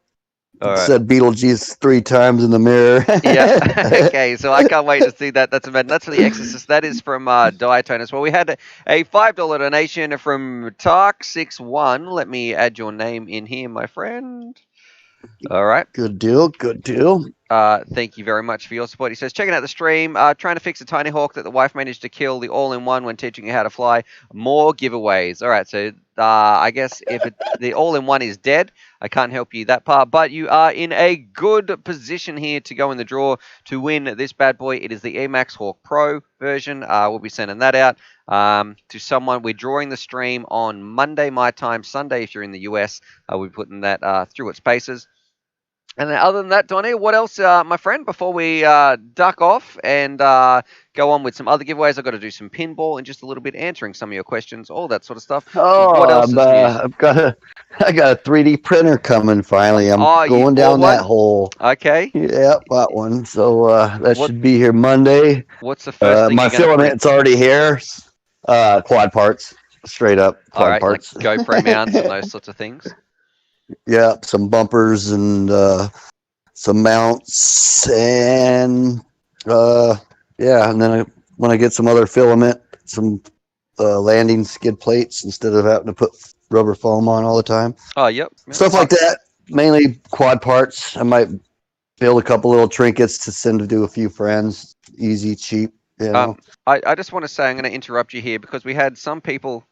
Said Beetlejuice 3 times in the mirror. Yeah. Okay, so I can't wait to see that. That's amazing. That's for the Exorcist. That is from Diatone as well. We had a $5 donation from Tark61. Let me add your name in here, my friend. All right. Good deal. Good deal. Thank you very much for your support. He says, checking out the stream, trying to fix a tiny hawk that the wife managed to kill the all-in-one when teaching you how to fly. More giveaways. All right, so I guess if the all-in-one is dead, I can't help you that part, but you are in a good position here to go in the draw to win this bad boy. It is the Emax Hawk Pro version. We'll be sending that out to someone. We're drawing the stream on Monday, my time, Sunday if you're in the US. We're putting that through its paces. And then other than that, Donnie, what else, my friend, before we duck off and go on with some other giveaways? I've got to do some pinball in just a little bit, answering some of your questions, all that sort of stuff. Oh, what else is new? I got a 3D printer coming finally. I'm going down that hole. Okay. Yeah, bought one. So that should be here Monday. What's the first thing my filament's already here. Quad parts, straight up quad parts. Like GoPro mounts and those sorts of things. Yeah, some bumpers and some mounts, and and then when I get some other filament, some landing skid plates instead of having to put rubber foam on all the time. Oh, yep. Stuff like that. Mainly quad parts. I might build a couple little trinkets to send to do a few friends. Easy, cheap. You know. I just want to say, I'm going to interrupt you here because we had some people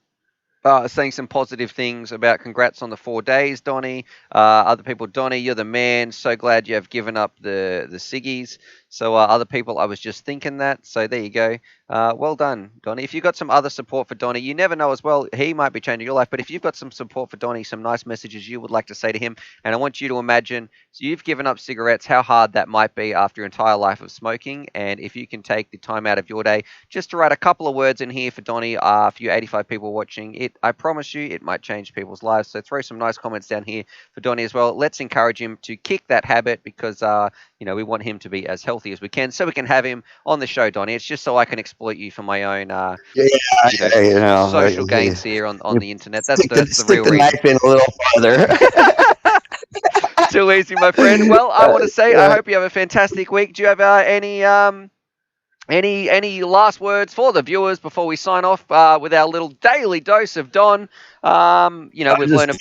saying some positive things about congrats on the 4 days, Donnie. Other people, Donnie, you're the man. So glad you have given up the ciggies. So other people, I was just thinking that. So there you go. Well done, Donnie. If you've got some other support for Donnie, you never know as well. He might be changing your life. But if you've got some support for Donnie, some nice messages you would like to say to him, and I want you to imagine, so you've given up cigarettes, how hard that might be after your entire life of smoking. And if you can take the time out of your day just to write a couple of words in here for Donnie, for you 85 people watching, I promise you it might change people's lives. So throw some nice comments down here for Donnie as well. Let's encourage him to kick that habit because we want him to be as healthy as we can, so we can have him on the show, Donnie. It's just so I can exploit you for my own social gains here on the internet. That's the real reason. Knife in a little farther. Too easy, my friend. Well, I want to say I hope you have a fantastic week. Do you have any last words for the viewers before we sign off with our little daily dose of Don? We've learned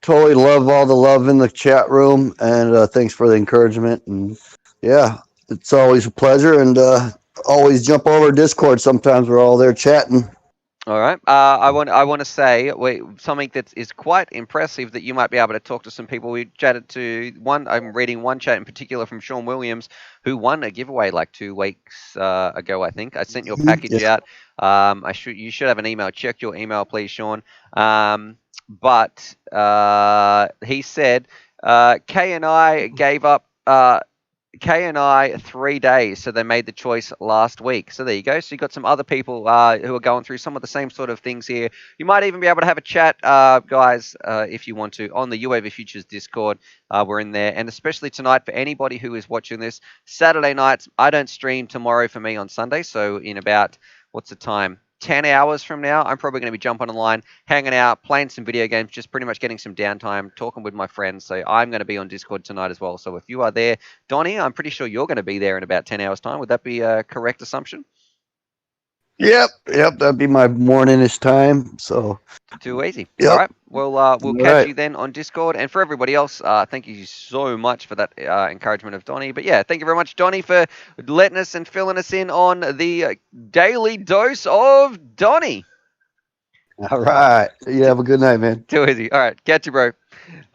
totally love all the love in the chat room, and thanks for the encouragement. And yeah, It's always a pleasure, and always jump over Discord. Sometimes we're all there chatting. All right. I want to say something that is quite impressive that you might be able to talk to some people. We chatted to one. I'm reading one chat in particular from Shaun Williams, who won a giveaway like 2 weeks ago. I think I sent your package out. You should have an email. Check your email, please, Shaun. But he said Kay and I gave up. Kay and I 3 days, so they made the choice last week. So there you go. So you got some other people who are going through some of the same sort of things here. You might even be able to have a chat, guys, if you want to, on the UAV Futures Discord. We're in there, and especially tonight for anybody who is watching this. Saturday nights, I don't stream tomorrow for me on Sunday, so in about, what's the time? 10 hours from now, I'm probably going to be jumping online, hanging out, playing some video games, just pretty much getting some downtime, talking with my friends. So I'm going to be on Discord tonight as well. So if you are there, Donnie, I'm pretty sure you're going to be there in about 10 hours' time. Would that be a correct assumption? Yep, that'd be my morningish time. So too easy. Yep. All right. Well, we'll catch you then on Discord. And for everybody else, thank you so much for that encouragement of Donnie. But yeah, thank you very much, Donnie, for letting us and filling us in on the daily dose of Donnie. All right. You have a good night, man. Too easy. All right. Catch you, bro.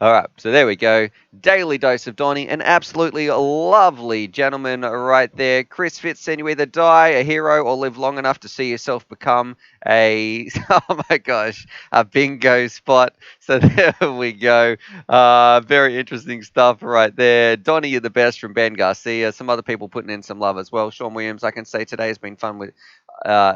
All right. So there we go. Daily dose of Donnie. An absolutely lovely gentleman right there. Chris Fitz said you either die a hero or live long enough to see yourself become a, oh my gosh, a bingo spot. So there we go. Very interesting stuff right there. Donnie, you're the best, from Ben Garcia. Some other people putting in some love as well. Shaun Williams, I can say today has been fun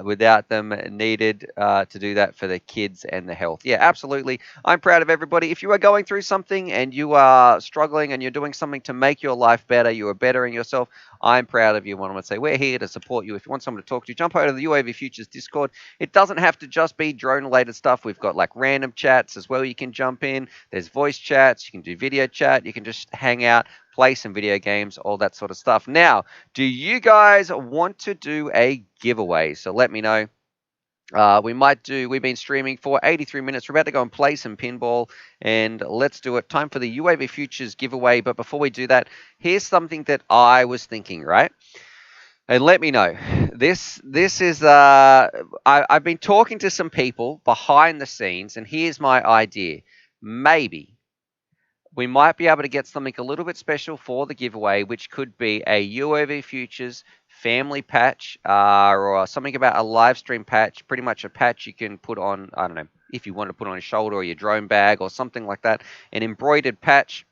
without them needed to do that for the kids and the health. Yeah, absolutely. I'm proud of everybody. If you are going through something and you are struggling and you're doing something to make your life better, you are bettering yourself, I'm proud of you. I want to say we're here to support you. If you want someone to talk to, jump over to the UAV Futures Discord. It doesn't have to just be drone-related stuff. We've got like random chats as well you can jump in. There's voice chats. You can do video chat. You can just hang out, play some video games, all that sort of stuff. Now, do you guys want to do a giveaway? So let me know. We've been streaming for 83 minutes. We're about to go and play some pinball, and let's do it. Time for the UAV Futures giveaway. But before we do that, here's something that I was thinking, right? And let me know. This is I've been talking to some people behind the scenes, and here's my idea. Maybe we might be able to get something a little bit special for the giveaway, which could be a UAV Futures family patch, or something about a live stream patch, pretty much a patch you can put on, I don't know, if you want to put on a shoulder or your drone bag or something like that, an embroidered patch.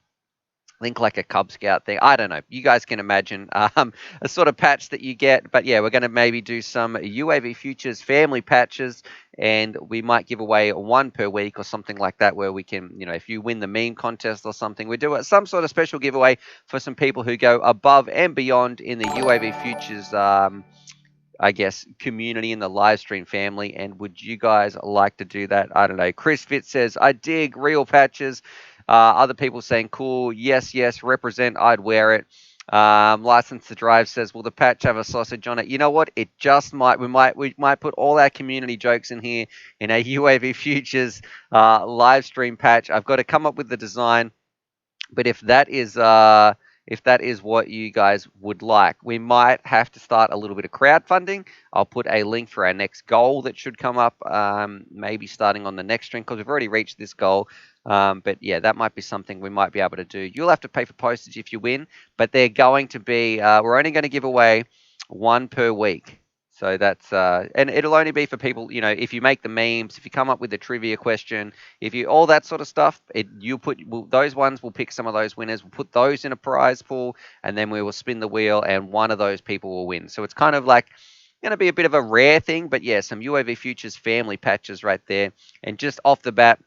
Think like a Cub Scout thing. I don't know. You guys can imagine a sort of patch that you get. But yeah, we're going to maybe do some UAV Futures family patches, and we might give away one per week or something like that, where we can, if you win the meme contest or something, we do some sort of special giveaway for some people who go above and beyond in the UAV Futures, I guess, community in the live stream family. And would you guys like to do that? I don't know. Chris Fitz says, I dig real patches. Other people saying, cool, yes, represent, I'd wear it. License to Drive says, will the patch have a sausage on it? You know what? It just might. We might put all our community jokes in here in a UAV Futures live stream patch. I've got to come up with the design. But if that is what you guys would like, we might have to start a little bit of crowdfunding. I'll put a link for our next goal that should come up, maybe starting on the next stream, because we've already reached this goal. But yeah, that might be something we might be able to do. You'll have to pay for postage if you win, but they're going to be, we're only going to give away one per week. So that's, and it'll only be for people, if you make the memes, if you come up with a trivia question, if you, all that sort of stuff, those ones, we'll pick some of those winners, we'll put those in a prize pool, and then we will spin the wheel, and one of those people will win. So it's kind of like going to be a bit of a rare thing, but yeah, some UAV Futures family patches right there. And just off the bat,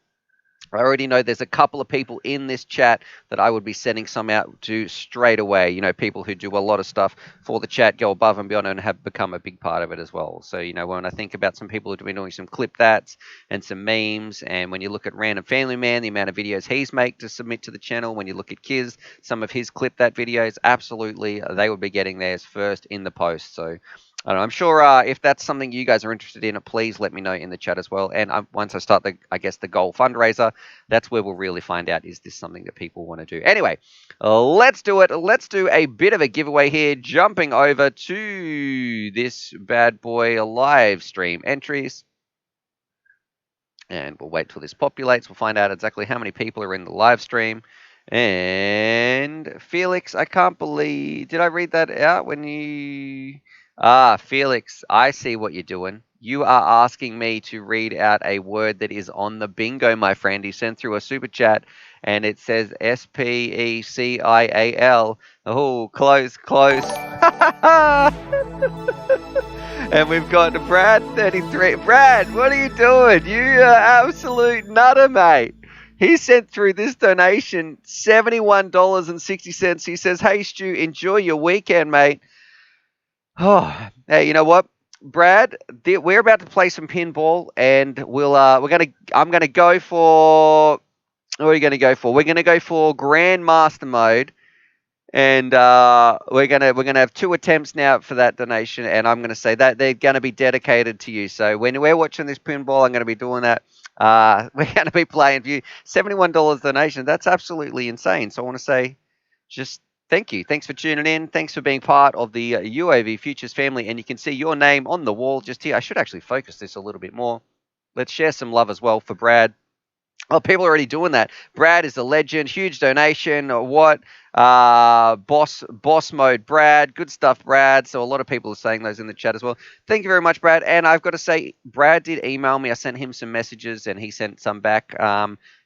I already know there's a couple of people in this chat that I would be sending some out to straight away. People who do a lot of stuff for the chat, go above and beyond, and have become a big part of it as well. So, when I think about some people who've been doing some clip that's and some memes, and when you look at Random Family Man, the amount of videos he's made to submit to the channel, when you look at Kiz, some of his clip that videos, absolutely, they would be getting theirs first in the post. So I don't know, I'm sure if that's something you guys are interested in, please let me know in the chat as well. And once I start the goal fundraiser, that's where we'll really find out, is this something that people want to do. Anyway, let's do it. Let's do a bit of a giveaway here. Jumping over to this bad boy live stream entries. And we'll wait till this populates. We'll find out exactly how many people are in the live stream. And Felix, I can't believe, did I read that out when you... Felix, I see what you're doing. You are asking me to read out a word that is on the bingo, my friend. He sent through a super chat, and it says SPECIAL. Oh, close. And we've got Brad 33. Brad, what are you doing? You are absolute nutter, mate. He sent through this donation, $71.60. He says, "Hey Stu, enjoy your weekend, mate." Oh, hey, you know what, Brad? We're about to play some pinball, and I'm gonna go for. What are you gonna go for? We're gonna go for Grandmaster mode, and we're gonna have 2 attempts now for that donation, and I'm gonna say that they're gonna be dedicated to you. So when we're watching this pinball, I'm gonna be doing that. We're gonna be playing for you. $71 donation. That's absolutely insane. So I want to say, just. Thank you. Thanks for tuning in. Thanks for being part of the UAV Futures family. And you can see your name on the wall just here. I should actually focus this a little bit more. Let's share some love as well for Brad. Oh, people are already doing that. Brad is a legend. Huge donation. What? Boss mode, Brad. Good stuff, Brad. So a lot of people are saying those in the chat as well. Thank you very much, Brad. And I've got to say, Brad did email me. I sent him some messages, and he sent some back.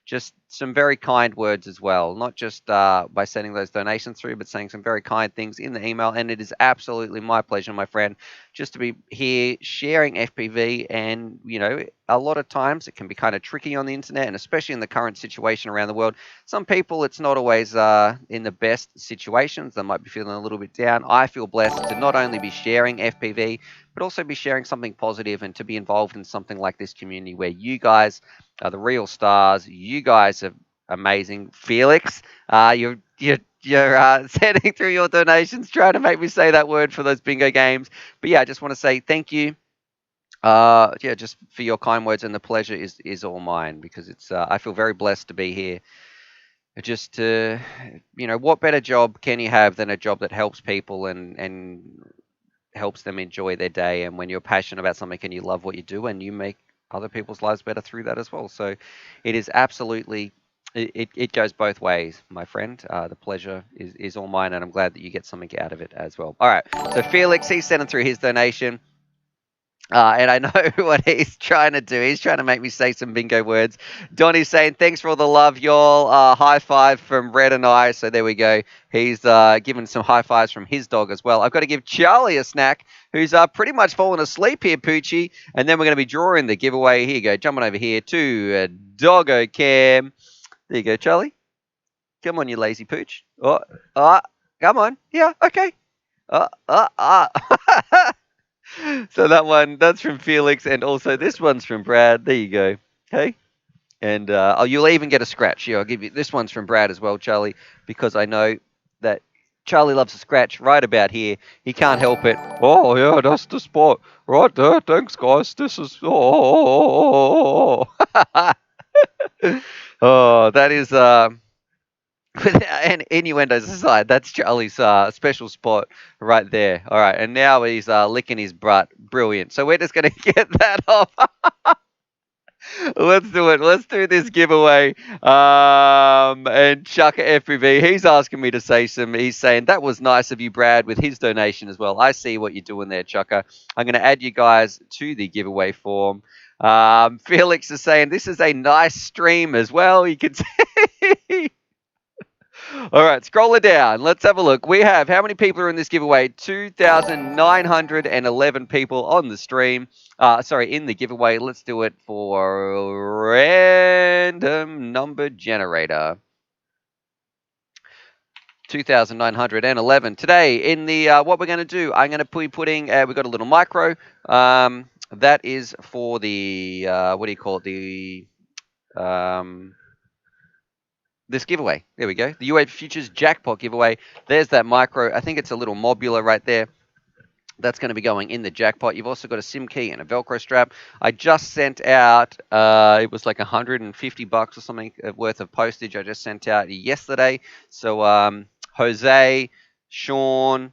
Just some very kind words as well, not just by sending those donations through, but saying some very kind things in the email. And it is absolutely my pleasure, my friend, just to be here sharing FPV. And, you know, a lot of times it can be kind of tricky on the internet, and especially in the current situation around the world. Some people, it's not always in the best situations. They might be feeling a little bit down. I feel blessed to not only be sharing FPV, but also be sharing something positive, and to be involved in something like this community where you guys are the real stars. You guys are amazing. Felix, you're sending through your donations, trying to make me say that word for those bingo games. But yeah, I just want to say thank you. Just for your kind words, and the pleasure is all mine, because it's I feel very blessed to be here. Just to, you know, what better job can you have than a job that helps people and helps them enjoy their day? And when you're passionate about something and you love what you do, and you make other people's lives better through that as well. So it is absolutely, it goes both ways, my friend. The pleasure is all mine, and I'm glad that you get something out of it as well. All right, so Felix, he's sending through his donation. And I know what he's trying to do. He's trying to make me say some bingo words. Donnie's saying, "Thanks for all the love, y'all. High five from Red and I." So there we go. He's given some high fives from his dog as well. I've got to give Charlie a snack, who's pretty much fallen asleep here, Poochie. And then we're going to be drawing the giveaway. Here you go. Jumping over here to Doggo Cam. There you go, Charlie. Come on, you lazy pooch. Come on. Yeah, okay. So that's from Felix, and also this one's from Brad. There you go. Okay. And you'll even get a scratch. Yeah, I'll give you, this one's from Brad as well, Charlie, because I know that Charlie loves a scratch right about here. He can't help it. Oh, yeah, that's the spot. Right there. Thanks, guys. This is... Oh, that is... and innuendos aside, that's Charlie's special spot right there. All right, and now he's licking his butt. Brilliant. So we're just going to get that off. Let's do it. Let's do this giveaway. And Chucka FPV, he's asking me to say some. He's saying, "That was nice of you, Brad," with his donation as well. I see what you're doing there, Chucka. I'm going to add you guys to the giveaway form. Felix is saying, "This is a nice stream as well." You can see. All right, scroll it down. Let's have a look. We have, how many people are in this giveaway? 2,911 people on the stream. In the giveaway. Let's do it for random number generator. 2,911. Today, in the what we're going to do, I'm going to be putting, we've got a little micro. That is for the, what do you call it? This giveaway. There we go. The UAV Futures Jackpot giveaway. There's that micro. I think it's a little mobula right there. That's going to be going in the jackpot. You've also got a SIM key and a Velcro strap. I just sent out, it was like $150 or something worth of postage I just sent out yesterday. So Jose, Shaun,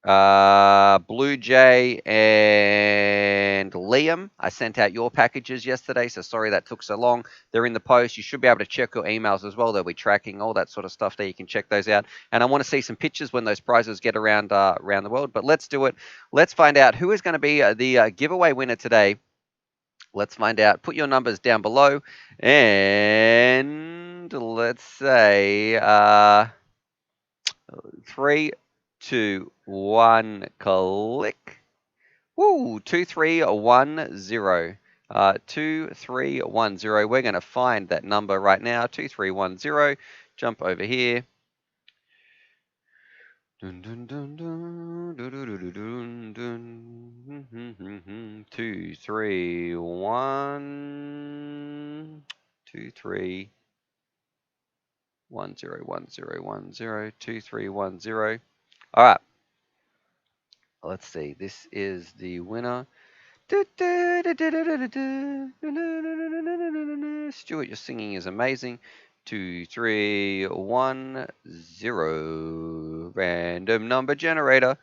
Blue Jay, and Liam, I sent out your packages yesterday, so sorry that took so long. They're in the post. You should be able to check your emails as well. They'll be tracking all that sort of stuff there. You can check those out. And I want to see some pictures when those prizes get around the world. But let's do it. Let's find out who is going to be the giveaway winner today. Let's find out. Put your numbers down below. And let's say 3, 2, 1, click. Woo, 2310. 2310. We're going to find that number right now. 2310. Jump over here. Dun, dun, dun, dun, dun, dun, dun, dun. 2, 3, 1. 2, 3. 10, 10, 10, 2310. All right. Let's see. This is the winner. Stuart, your singing is amazing. 2, 3, 1, 0. Random number generator.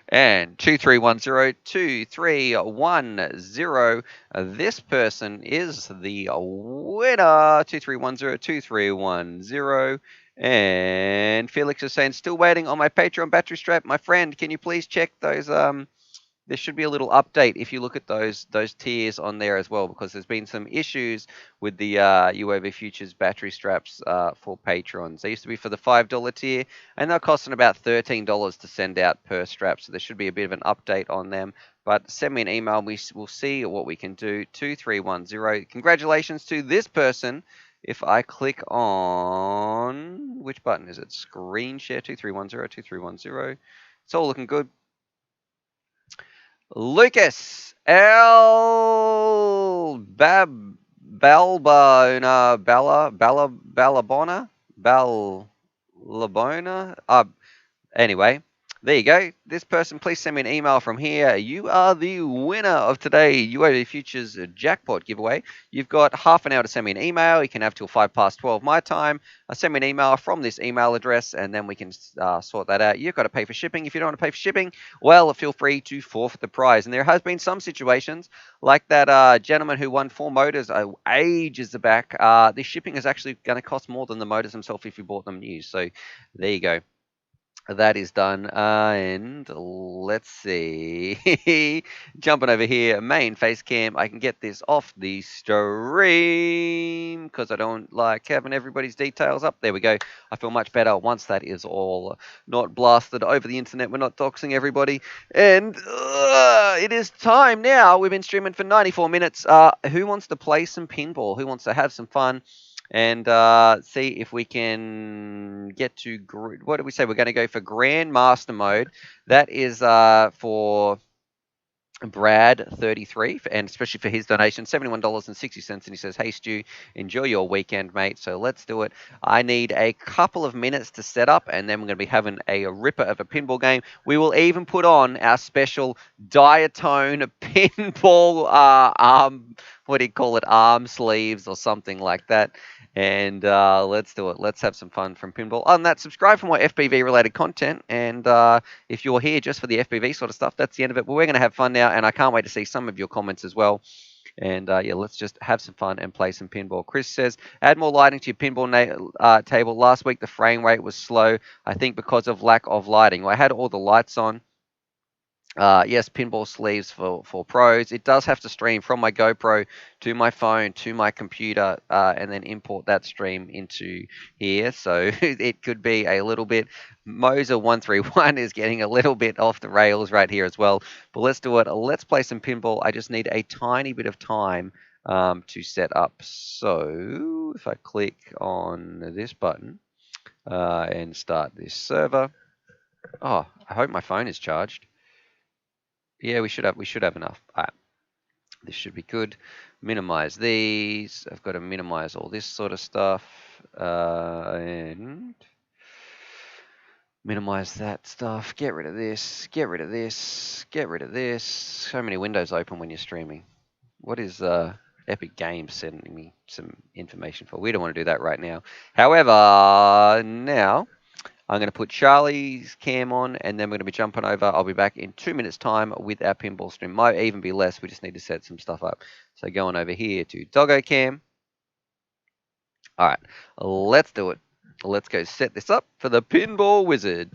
And 2310, 2310. This person is the winner. 2310, 2310. And Felix is saying, still waiting on my Patreon battery strap. My friend, can you please check those? There should be a little update if you look at those tiers on there as well, because there's been some issues with the UAV Futures battery straps for patrons. They used to be for the $5 tier, and they're costing about $13 to send out per strap, so there should be a bit of an update on them. But send me an email, and we'll see what we can do. 2310. Congratulations to this person. If I click on, which button is it? Screen share, 2310, 2310. It's all looking good. Lucas L. Balbona, anyway, there you go. This person, please send me an email from here. You are the winner of today UAV Futures Jackpot giveaway. You've got half an hour to send me an email. You can have till 12 my time. Send me an email from this email address, and then we can sort that out. You've got to pay for shipping. If you don't want to pay for shipping, well, feel free to forfeit the prize. And there has been some situations, like that gentleman who won 4 motors ages back. The shipping is actually going to cost more than the motors themselves if you bought them new. So there you go. That is done. And let's see. Jumping over here, main face cam. I can get this off the stream because I don't like having everybody's details up. There we go. I feel much better once that is all not blasted over the internet. We're not doxing everybody. And it is time now. We've been streaming for 94 minutes. Who wants to play some pinball? Who wants to have some fun? And see if we can get to, what did we say? We're going to go for Grandmaster mode. That is for Brad 33, and especially for his donation, $71.60. And he says, hey, Stu, enjoy your weekend, mate. So let's do it. I need a couple of minutes to set up, and then we're going to be having a ripper of a pinball game. We will even put on our special diatone pinball what do you call it, arm sleeves or something like that. And let's do it. Let's have some fun from pinball. On that, subscribe for more FPV related content. And if you're here just for the FPV sort of stuff, that's the end of it. But we're going to have fun now, and I can't wait to see some of your comments as well. And yeah, let's just have some fun and play some pinball. Chris says, add more lighting to your pinball table. Last week the frame rate was slow, I think because of lack of lighting. Well, I had all the lights on. Yes, pinball sleeves for pros. It does have to stream from my GoPro to my phone to my computer and then import that stream into here. So it could be a little bit. Moser131 is getting a little bit off the rails right here as well. But let's do it. Let's play some pinball. I just need a tiny bit of time to set up. So if I click on this button and start this server. Oh, I hope my phone is charged. Yeah, we should have enough. All right. This should be good. Minimize these. I've got to minimize all this sort of stuff. And Minimize that stuff. Get rid of this. Get rid of this. Get rid of this. So many windows open when you're streaming. What is Epic Games sending me some information for? We don't want to do that right now. However, now I'm going to put Charlie's cam on, and then we're going to be jumping over. I'll be back in 2 minutes' time with our pinball stream. Might even be less. We just need to set some stuff up. So going over here to Doggo Cam. All right, let's do it. Let's go set this up for the Pinball Wizard.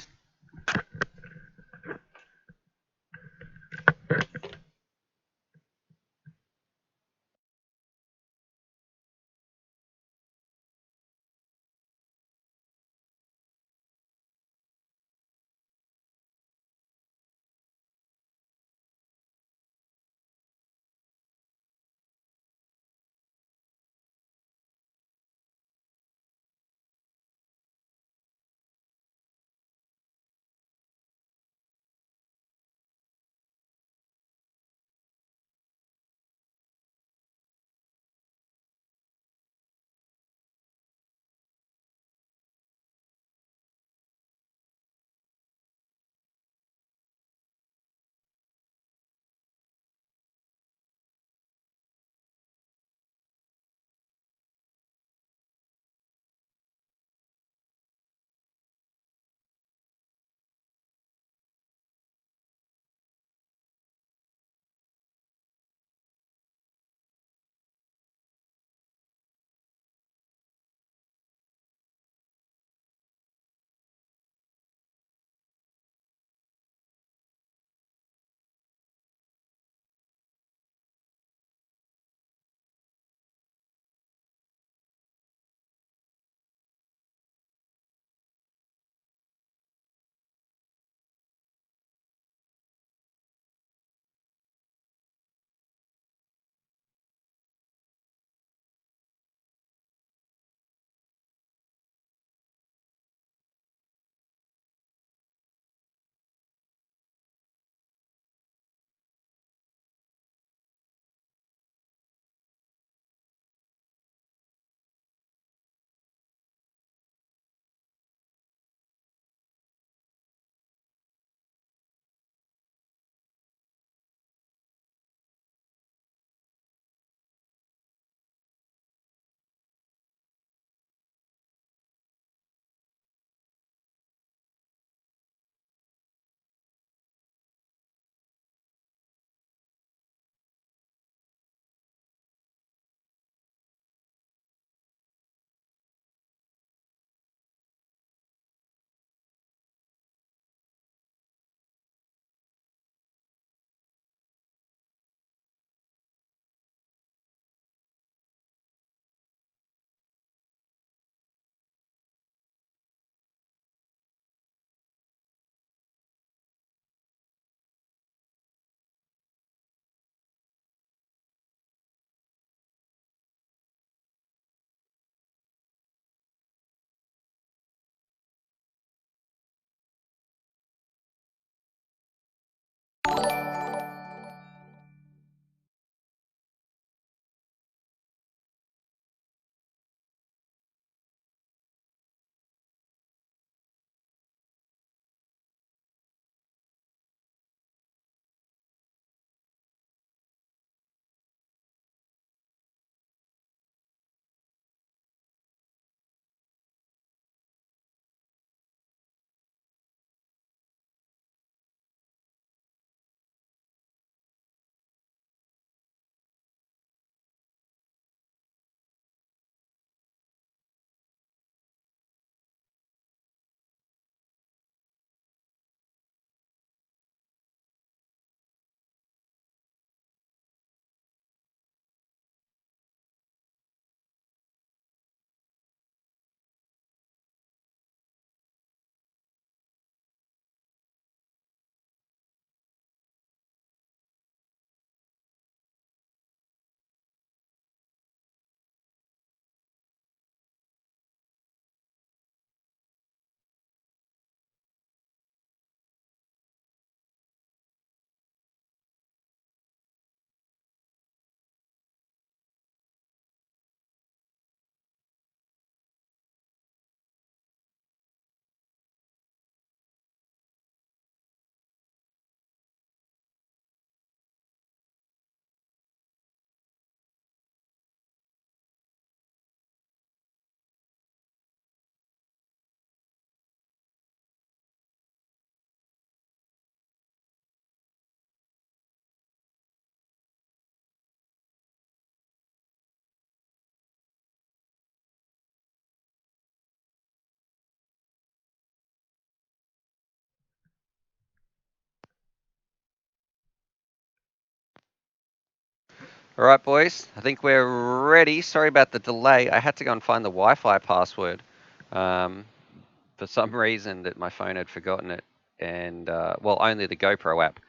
All right, boys. I think we're ready. Sorry about the delay. I had to go and find the Wi-Fi password. For some reason that my phone had forgotten it, and well, only the GoPro app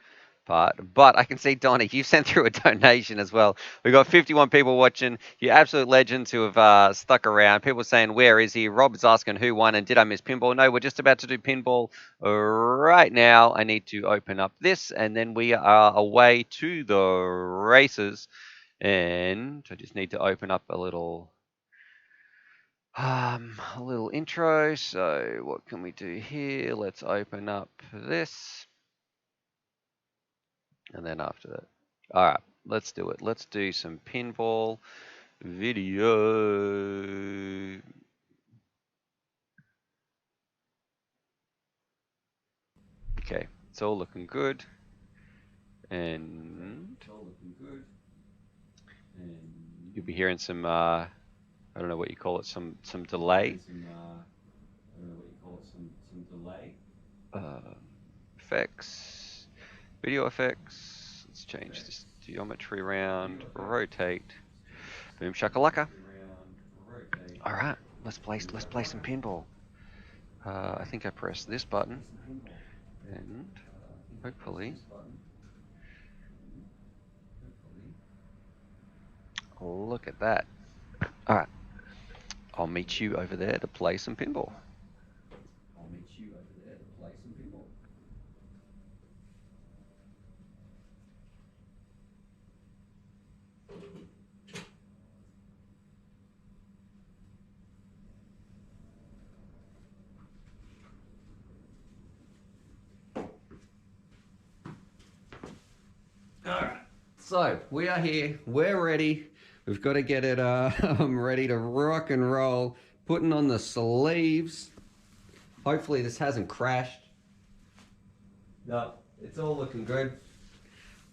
part. But I can see, Donnie, you sent through a donation as well. We've got 51 people watching. You absolute legends who have stuck around. People saying, where is he? Rob is asking who won and did I miss pinball? No, we're just about to do pinball right now. I need to open up this, and then we are away to the races. And I just need to open up a little intro. So what can we do here? Let's open up this. And then after that. All right, let's do it. Let's do some pinball video. Okay, it's all looking good. And you'll be hearing some I don't know what you call it, some delay. Effects, video effects. Let's change this geometry around, rotate. Boom shakalaka. All right, let's play some pinball. I think I pressed this button, and hopefully. Look at that. All right. I'll meet you over there to play some pinball. All right. So we are here. We're ready. We've got to get it ready to rock and roll. Putting on the sleeves. Hopefully this hasn't crashed. No, it's all looking good.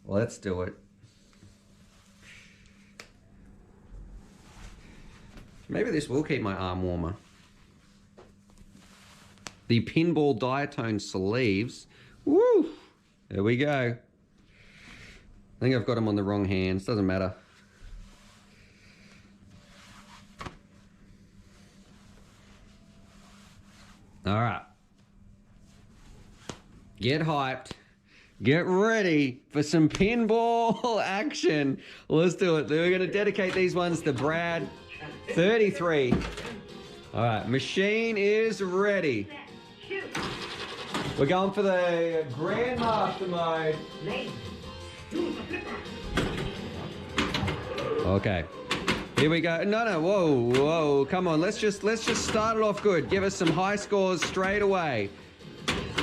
Let's do it. Maybe this will keep my arm warmer. The pinball diatone sleeves. Woo! There we go. I think I've got them on the wrong hands. Doesn't matter. All right. Get hyped. Get ready for some pinball action. Let's do it. We're going to dedicate these ones to Brad. 33. All right. Machine is ready. We're going for the Grandmaster mode. Okay. Here we go. No, whoa, come on. Let's just start it off good. Give us some high scores straight away.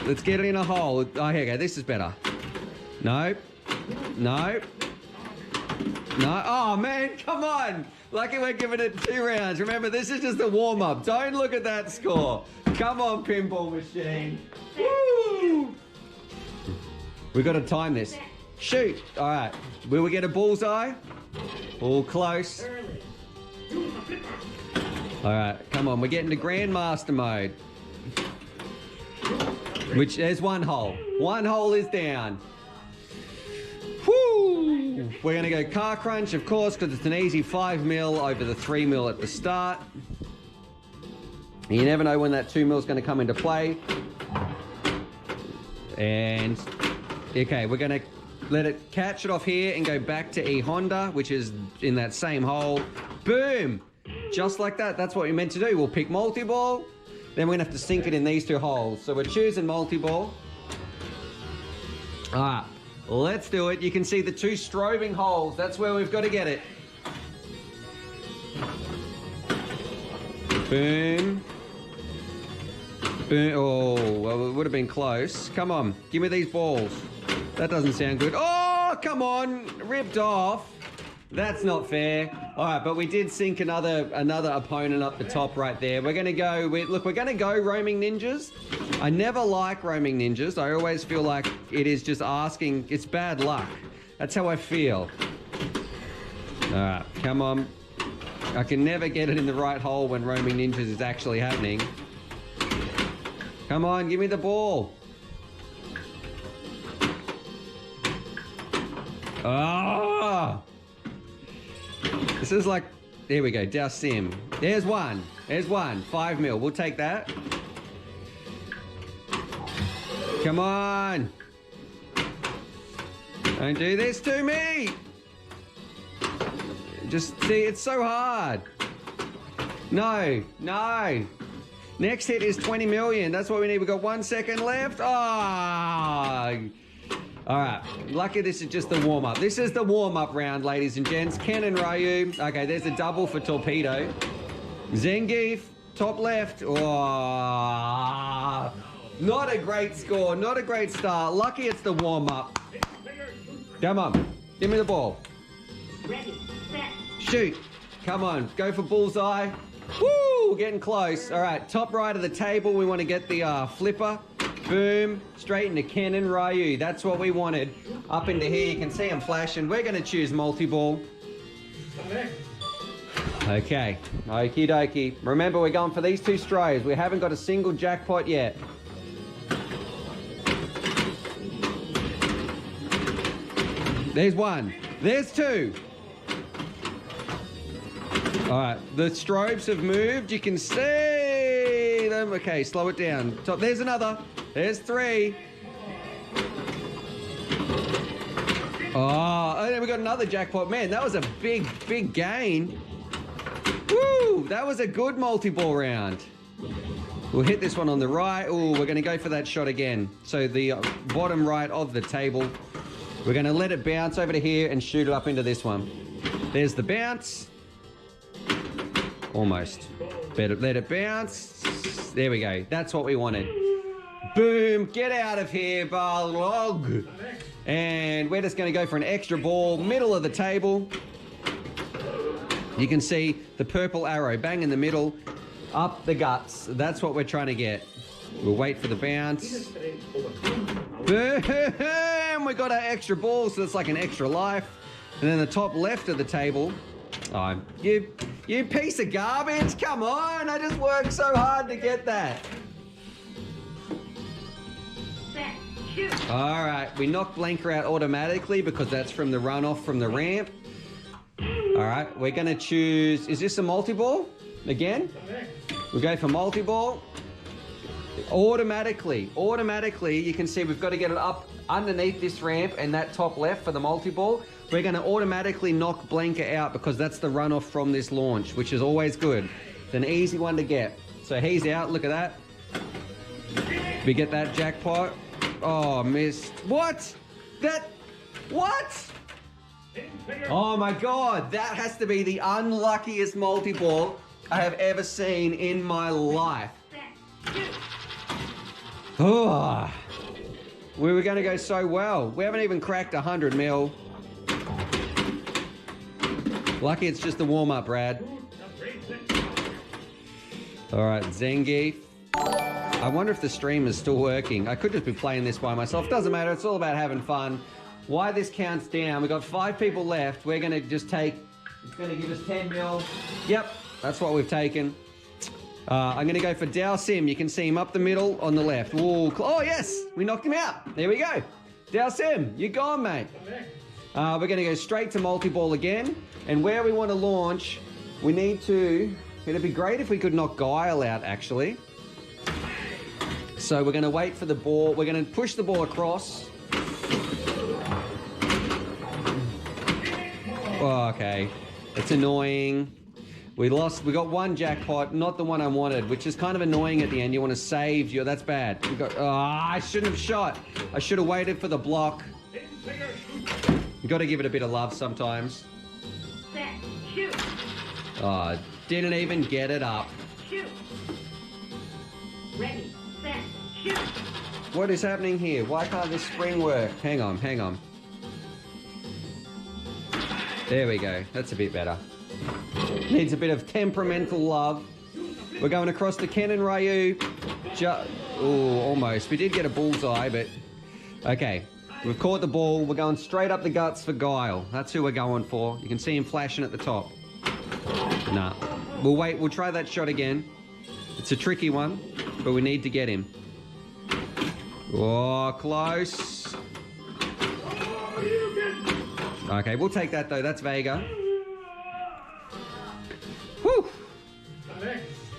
Let's get it in a hole. Oh, here we go. This is better. No. Oh, man, come on. Lucky we're giving it 2 rounds. Remember, this is just a warm-up. Don't look at that score. Come on, pinball machine. Woo! We've got to time this. Shoot. All right. Will we get a bullseye? All close. All right. Come on. We're getting to Grandmaster mode. Which, there's one hole. One hole is down. Woo! We're going to go car crunch, of course, because it's an easy 5 mil over the 3 mil at the start. You never know when that 2 mil is going to come into play. And, okay, we're going to let it catch it off here and go back to E Honda, which is in that same hole. Boom! Just like that. That's what we meant to do. We'll pick multi-ball. Then we're going to have to sink it in these 2 holes. So we're choosing multi-ball. All right. Let's do it. You can see the 2 strobing holes. That's where we've got to get it. Boom. Boom. Oh, well, it would have been close. Come on. Give me these balls. That doesn't sound good. Oh, come on. Ripped off. That's not fair. All right, but we did sink another opponent up the top right there. We're going to go with, look, we're going to go roaming ninjas. I never like roaming ninjas. I always feel like it is just asking, it's bad luck. That's how I feel. All right, come on. I can never get it in the right hole when roaming ninjas is actually happening. Come on, give me the ball. Ah! This is like, there we go, Dow Sim. There's one. There's one. 5 mil. We'll take that. Come on. Don't do this to me. Just see, it's so hard. No, no. Next hit is 20 million. That's what we need. We've got 1 second left. Oh. All right. Lucky this is just the warm-up. This is the warm-up round, ladies and gents. Ken and Ryu. Okay, there's a double for Torpedo. Zangief, top left. Oh. Not a great score. Not a great start. Lucky it's the warm-up. Come on. Give me the ball. Ready, set. Shoot. Come on. Go for bullseye. Woo! Getting close. All right. Top right of the table. We want to get the flipper. Boom. Straight into Ken and Ryu. That's what we wanted. Up into here. You can see them flashing. We're going to choose multi-ball. Okay. Okie dokie. Remember, we're going for these 2 strays. We haven't got a single jackpot yet. There's 1. There's 2. All right, the strobes have moved. You can see them. Okay, slow it down. Top. There's another. There's 3. Oh, and then we got another jackpot. Man, that was a big, big gain. Woo! That was a good multi-ball round. We'll hit this one on the right. Oh, we're going to go for that shot again. So the bottom right of the table. We're going to let it bounce over to here and shoot it up into this one. There's the bounce. Almost. Better let it bounce. There we go. That's what we wanted. Boom. Get out of here, Barlog. And we're just going to go for an extra ball. Middle of the table. You can see the purple arrow. Bang in the middle. Up the guts. That's what we're trying to get. We'll wait for the bounce. Boom! We got our extra ball, so it's like an extra life. And then the top left of the table. Oh, you piece of garbage! Come on! I just worked so hard to get that. Set. Shoot. All right, we knock Blanker out automatically because that's from the runoff from the ramp. All right, we're gonna choose. Is this a multi-ball again? We go for multi-ball. Automatically, you can see we've got to get it up underneath this ramp and that top left for the multi-ball. We're going to automatically knock Blanker out because that's the runoff from this launch, which is always good. It's an easy one to get. So he's out. Look at that. We get that jackpot. Oh, missed. What? What? Oh my God. That has to be the unluckiest multi-ball I have ever seen in my life. Oh, we were going to go so well. We haven't even cracked 100 mil. Lucky it's just a warm-up, Brad. All right, Zangief. I wonder if the stream is still working. I could just be playing this by myself. Doesn't matter. It's all about having fun. Why this counts down. We've got 5 people left. We're going to just take... It's going to give us 10 mil. Yep, that's what we've taken. I'm going to go for Dow Sim. You can see him up the middle on the left. Ooh, oh, yes. We knocked him out. There we go. Dow Sim, you're gone, mate. We're going to go straight to multi-ball again. And where we want to launch, we need to... It'd be great if we could knock Guile out, actually. So we're going to wait for the ball. We're going to push the ball across. Oh, okay. It's annoying. We got 1 jackpot, not the one I wanted, which is kind of annoying at the end. You want to save your... That's bad. I shouldn't have shot. I should have waited for the block. You got to give it a bit of love sometimes. Set. Shoot. Oh, didn't even get it up. Shoot. Ready. Set. Shoot. What is happening here? Why can't this spring work? Hang on. There we go. That's a bit better. Needs a bit of temperamental love. We're going across to Ken and Ryu. Oh, almost. We did get a bullseye, but... Okay. We've caught the ball. We're going straight up the guts for Guile. That's who we're going for. You can see him flashing at the top. Nah. We'll wait. We'll try that shot again. It's a tricky one, but we need to get him. Oh, close. Okay, we'll take that, though. That's Vega.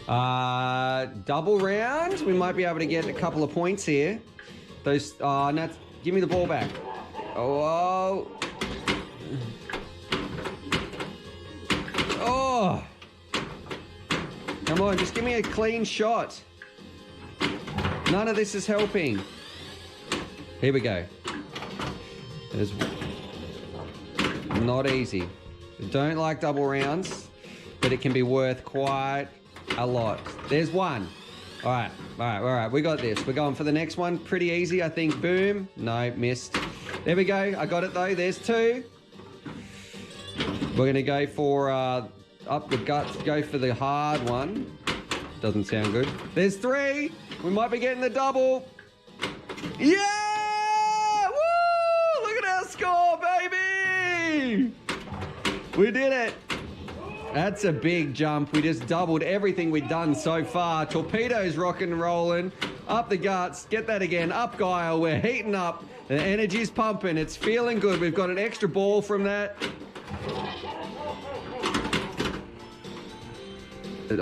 Double round. We might be able to get a couple of points here. Those. No, give me the ball back. Oh. Oh. Come on, just give me a clean shot. None of this is helping. Here we go. It is not easy. I don't like double rounds, but it can be worth quite a lot. There's one. All right. We got this. We're going for the next one. Pretty easy, I think. Boom. No, missed. There we go. I got it though. There's two. We're gonna go for up the guts. Go for the hard one. Doesn't sound good. There's three. We might be getting the double. Yeah! Woo! Look at our score, baby! We did it. That's a big jump. We just doubled everything we've done so far. Torpedoes rocking and rolling. Up the guts. Get that again. Up guile. We're heating up. The energy's pumping. It's feeling good. We've got an extra ball from that.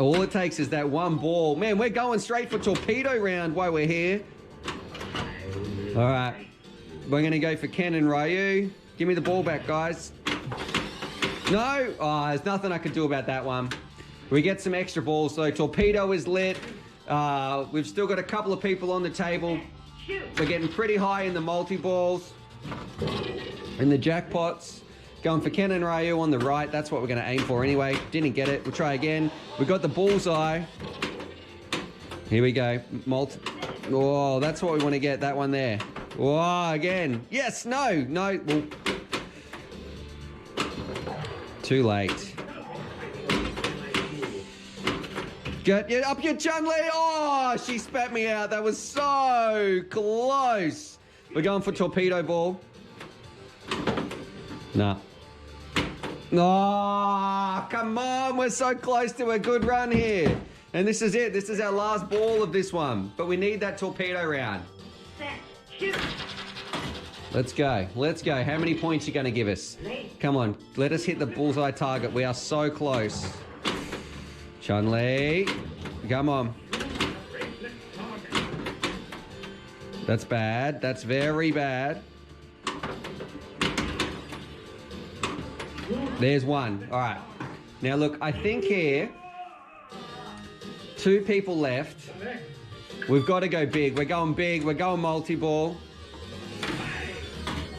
All it takes is that one ball. Man, we're going straight for torpedo round while we're here. All right. We're going to go for Ken and Ryu. Give me the ball back, guys. No. Oh, there's nothing I can do about that one. We get some extra balls, though. Torpedo is lit. We've still got a couple of people on the table. We're getting pretty high in the multi-balls. In the jackpots. Going for Ken and Ryu on the right. That's what we're going to aim for anyway. Didn't get it. We'll try again. We got the bullseye. Here we go. Oh, that's what we want to get. That one there. Oh, again. Yes. No. Well, too late. Get up your Chun-Li. Oh, she spat me out. That was so close. We're going for torpedo ball. Nah. Oh, come on. We're so close to a good run here. And this is it. This is our last ball of this one. But we need that torpedo round. Set. Shoot. Let's go. Let's go. How many points are you going to give us? Come on. Let us hit the bullseye target. We are so close. Chun-Li. Come on. That's bad. That's very bad. There's one. All right. Now, look, I think here, 2 people left. We've got to go big. We're going big. We're going multi-ball.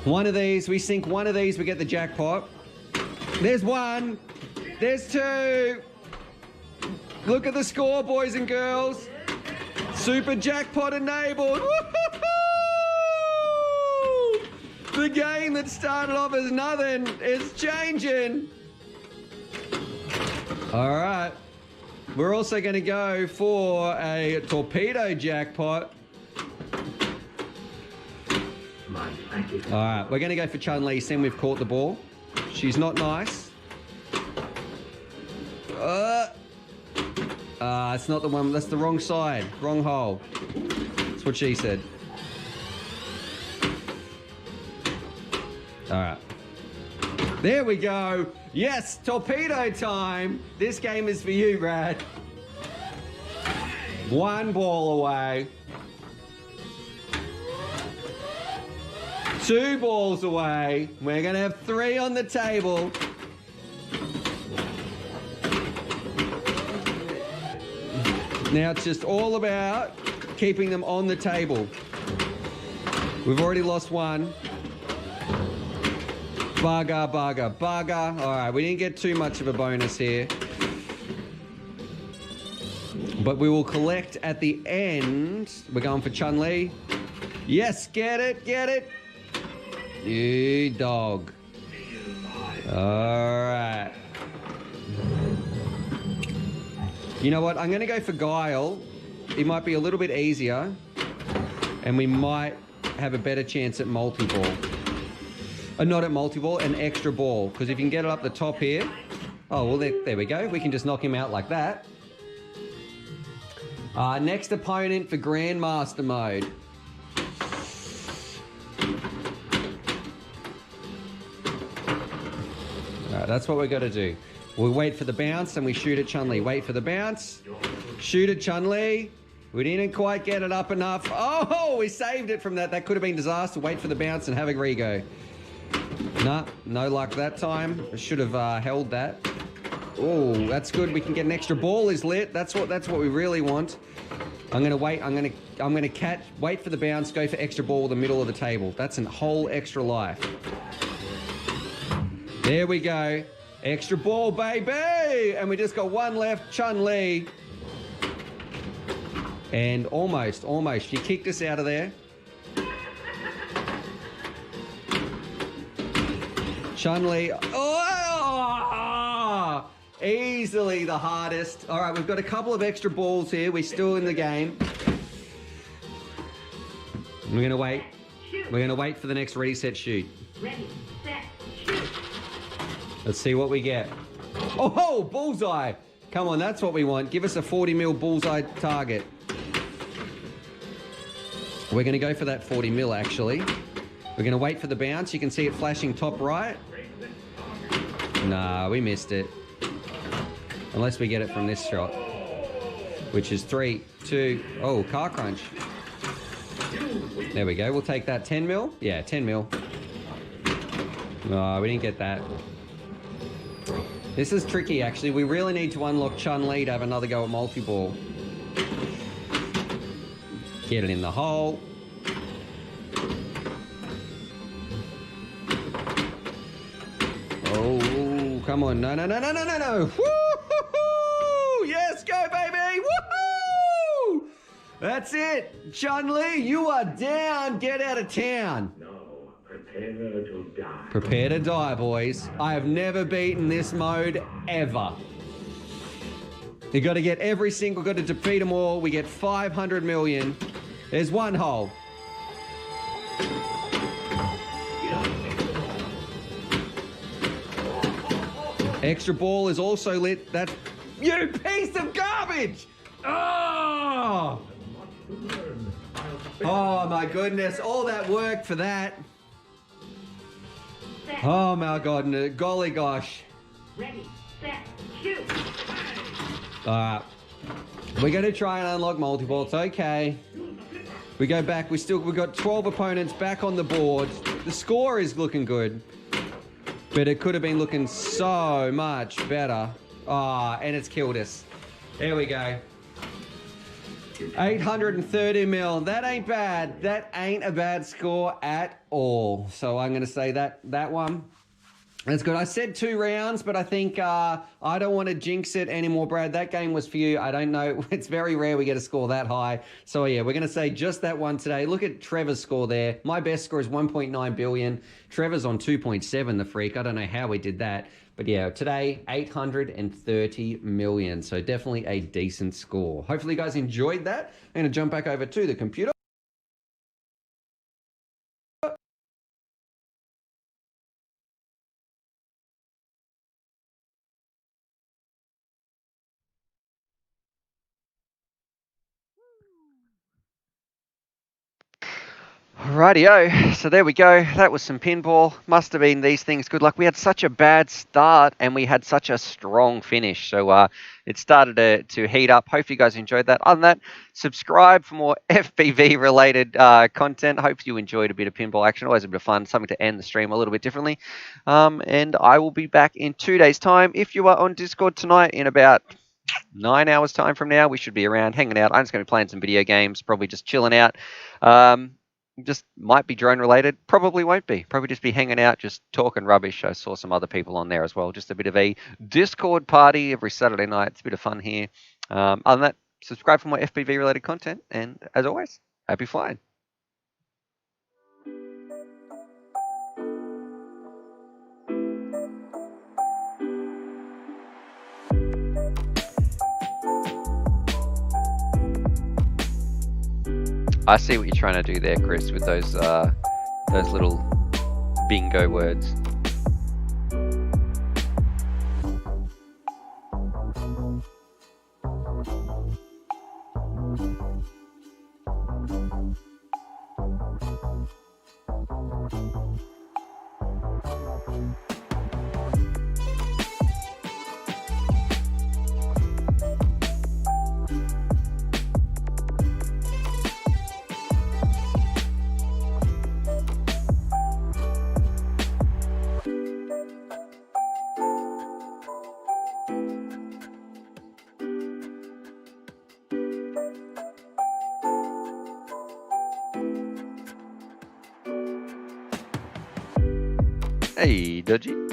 One of these. We sink one of these. We get the jackpot. There's one. There's 2. Look at the score, boys and girls. Super jackpot enabled. Woo-hoo-hoo! The game that started off as nothing is changing. All right. We're also going to go for a torpedo jackpot. All right. We're going to go for Chun-Li. Sen, we've caught the ball. She's not nice. It's not the one. That's the wrong side. Wrong hole. That's what she said. All right. There we go. Yes, torpedo time. This game is for you, Brad. 1 ball away. 2 balls away. We're going to have 3 on the table. Now it's just all about keeping them on the table. We've already lost 1. Bugger. All right, we didn't get too much of a bonus here. But we will collect at the end. We're going for Chun-Li. Yes, get it. You dog. All right. You know what? I'm going to go for Guile. It might be a little bit easier. And we might have a better chance at multi-ball. Not at multi-ball, an extra ball. Because if you can get it up the top here. Oh, well, there we go. We can just knock him out like that. Next opponent for Grandmaster mode. All right, that's what we're going to do. We'll wait for the bounce and we shoot at Chun-Li. Wait for the bounce. Shoot it, Chun-Li. We didn't quite get it up enough. Oh, we saved it from that. That could have been disaster. Wait for the bounce and have a re-go. Nah, no luck that time. I should have held that. Oh, that's good. We can get an extra ball is lit. That's what we really want. I'm gonna wait. I'm gonna catch. Wait for the bounce. Go for extra ball in the middle of the table. That's a whole extra life. There we go. Extra ball, baby. And we just got one left. Chun-Li. And almost. She kicked us out of there. Chun-Li. Oh! Easily the hardest. All right, we've got a couple of extra balls here. We're still in the game. We're going to wait. We're going to wait for the next ready, set, shoot. Ready, set, shoot. Let's see what we get. Oh, bullseye. Come on, that's what we want. Give us a 40 mil bullseye target. We're going to go for that 40 mil, actually. We're going to wait for the bounce. You can see it flashing top right. Nah, we missed it. Unless we get it from this shot. Which is 3, 2... Oh, car crunch. There we go. We'll take that. 10 mil? Yeah, 10 mil. No, we didn't get that. This is tricky, actually. We really need to unlock Chun-Li to have another go at multi-ball. Get it in the hole. Oh, come on. No. Woo-hoo-hoo! Yes, go, baby! Woohoo! That's it. Chun-Li, you are down. Get out of town. No, prepare to die. Prepare to die, boys. I have never beaten this mode ever. You got to get every single, got to defeat them all. We get 500 million. There's one hole. Extra ball is also lit. That's... You piece of garbage! Oh! Oh my goodness, all that work for that. Set, Oh my god, golly gosh. ready, set, shoot. Alright. We're gonna try and unlock multi-ball. It's okay. We go back. We got 12 opponents back on the board. The score is looking good. But it could have been looking so much better. Ah, and it's killed us. There we go. 830 mil. That ain't bad. That ain't a bad score at all. So I'm going to say that one. That's good. I said 2 rounds, but I think I don't want to jinx it anymore, Brad. That game was for you. I don't know. It's very rare we get a score that high. So, yeah, we're going to say just that one today. Look at Trevor's score there. My best score is 1.9 billion. Trevor's on 2.7, the freak. I don't know how we did that. But, yeah, today, 830 million. So, definitely a decent score. Hopefully, you guys enjoyed that. I'm going to jump back over to the computer. Rightio, so there we go. That was some pinball. Must have been these things. Good luck. We had such a bad start and we had such a strong finish. So it started to heat up. Hope you guys enjoyed that. Other than that, subscribe for more FPV related content. Hope you enjoyed a bit of pinball action. Always a bit of fun. Something to end the stream a little bit differently. And I will be back in 2 days' time. If you are on Discord tonight in about 9 hours time from now, we should be around hanging out. I'm just going to be playing some video games, probably just chilling out. Just might be drone related, probably won't be. Probably just be hanging out, just talking rubbish. I saw some other people on there as well. Just a bit of a Discord party every Saturday night. It's a bit of fun here. Other than that, subscribe for more FPV related content. And as always, happy flying. I see what you're trying to do there, Chris, with those little bingo words. Hey, Dodgy.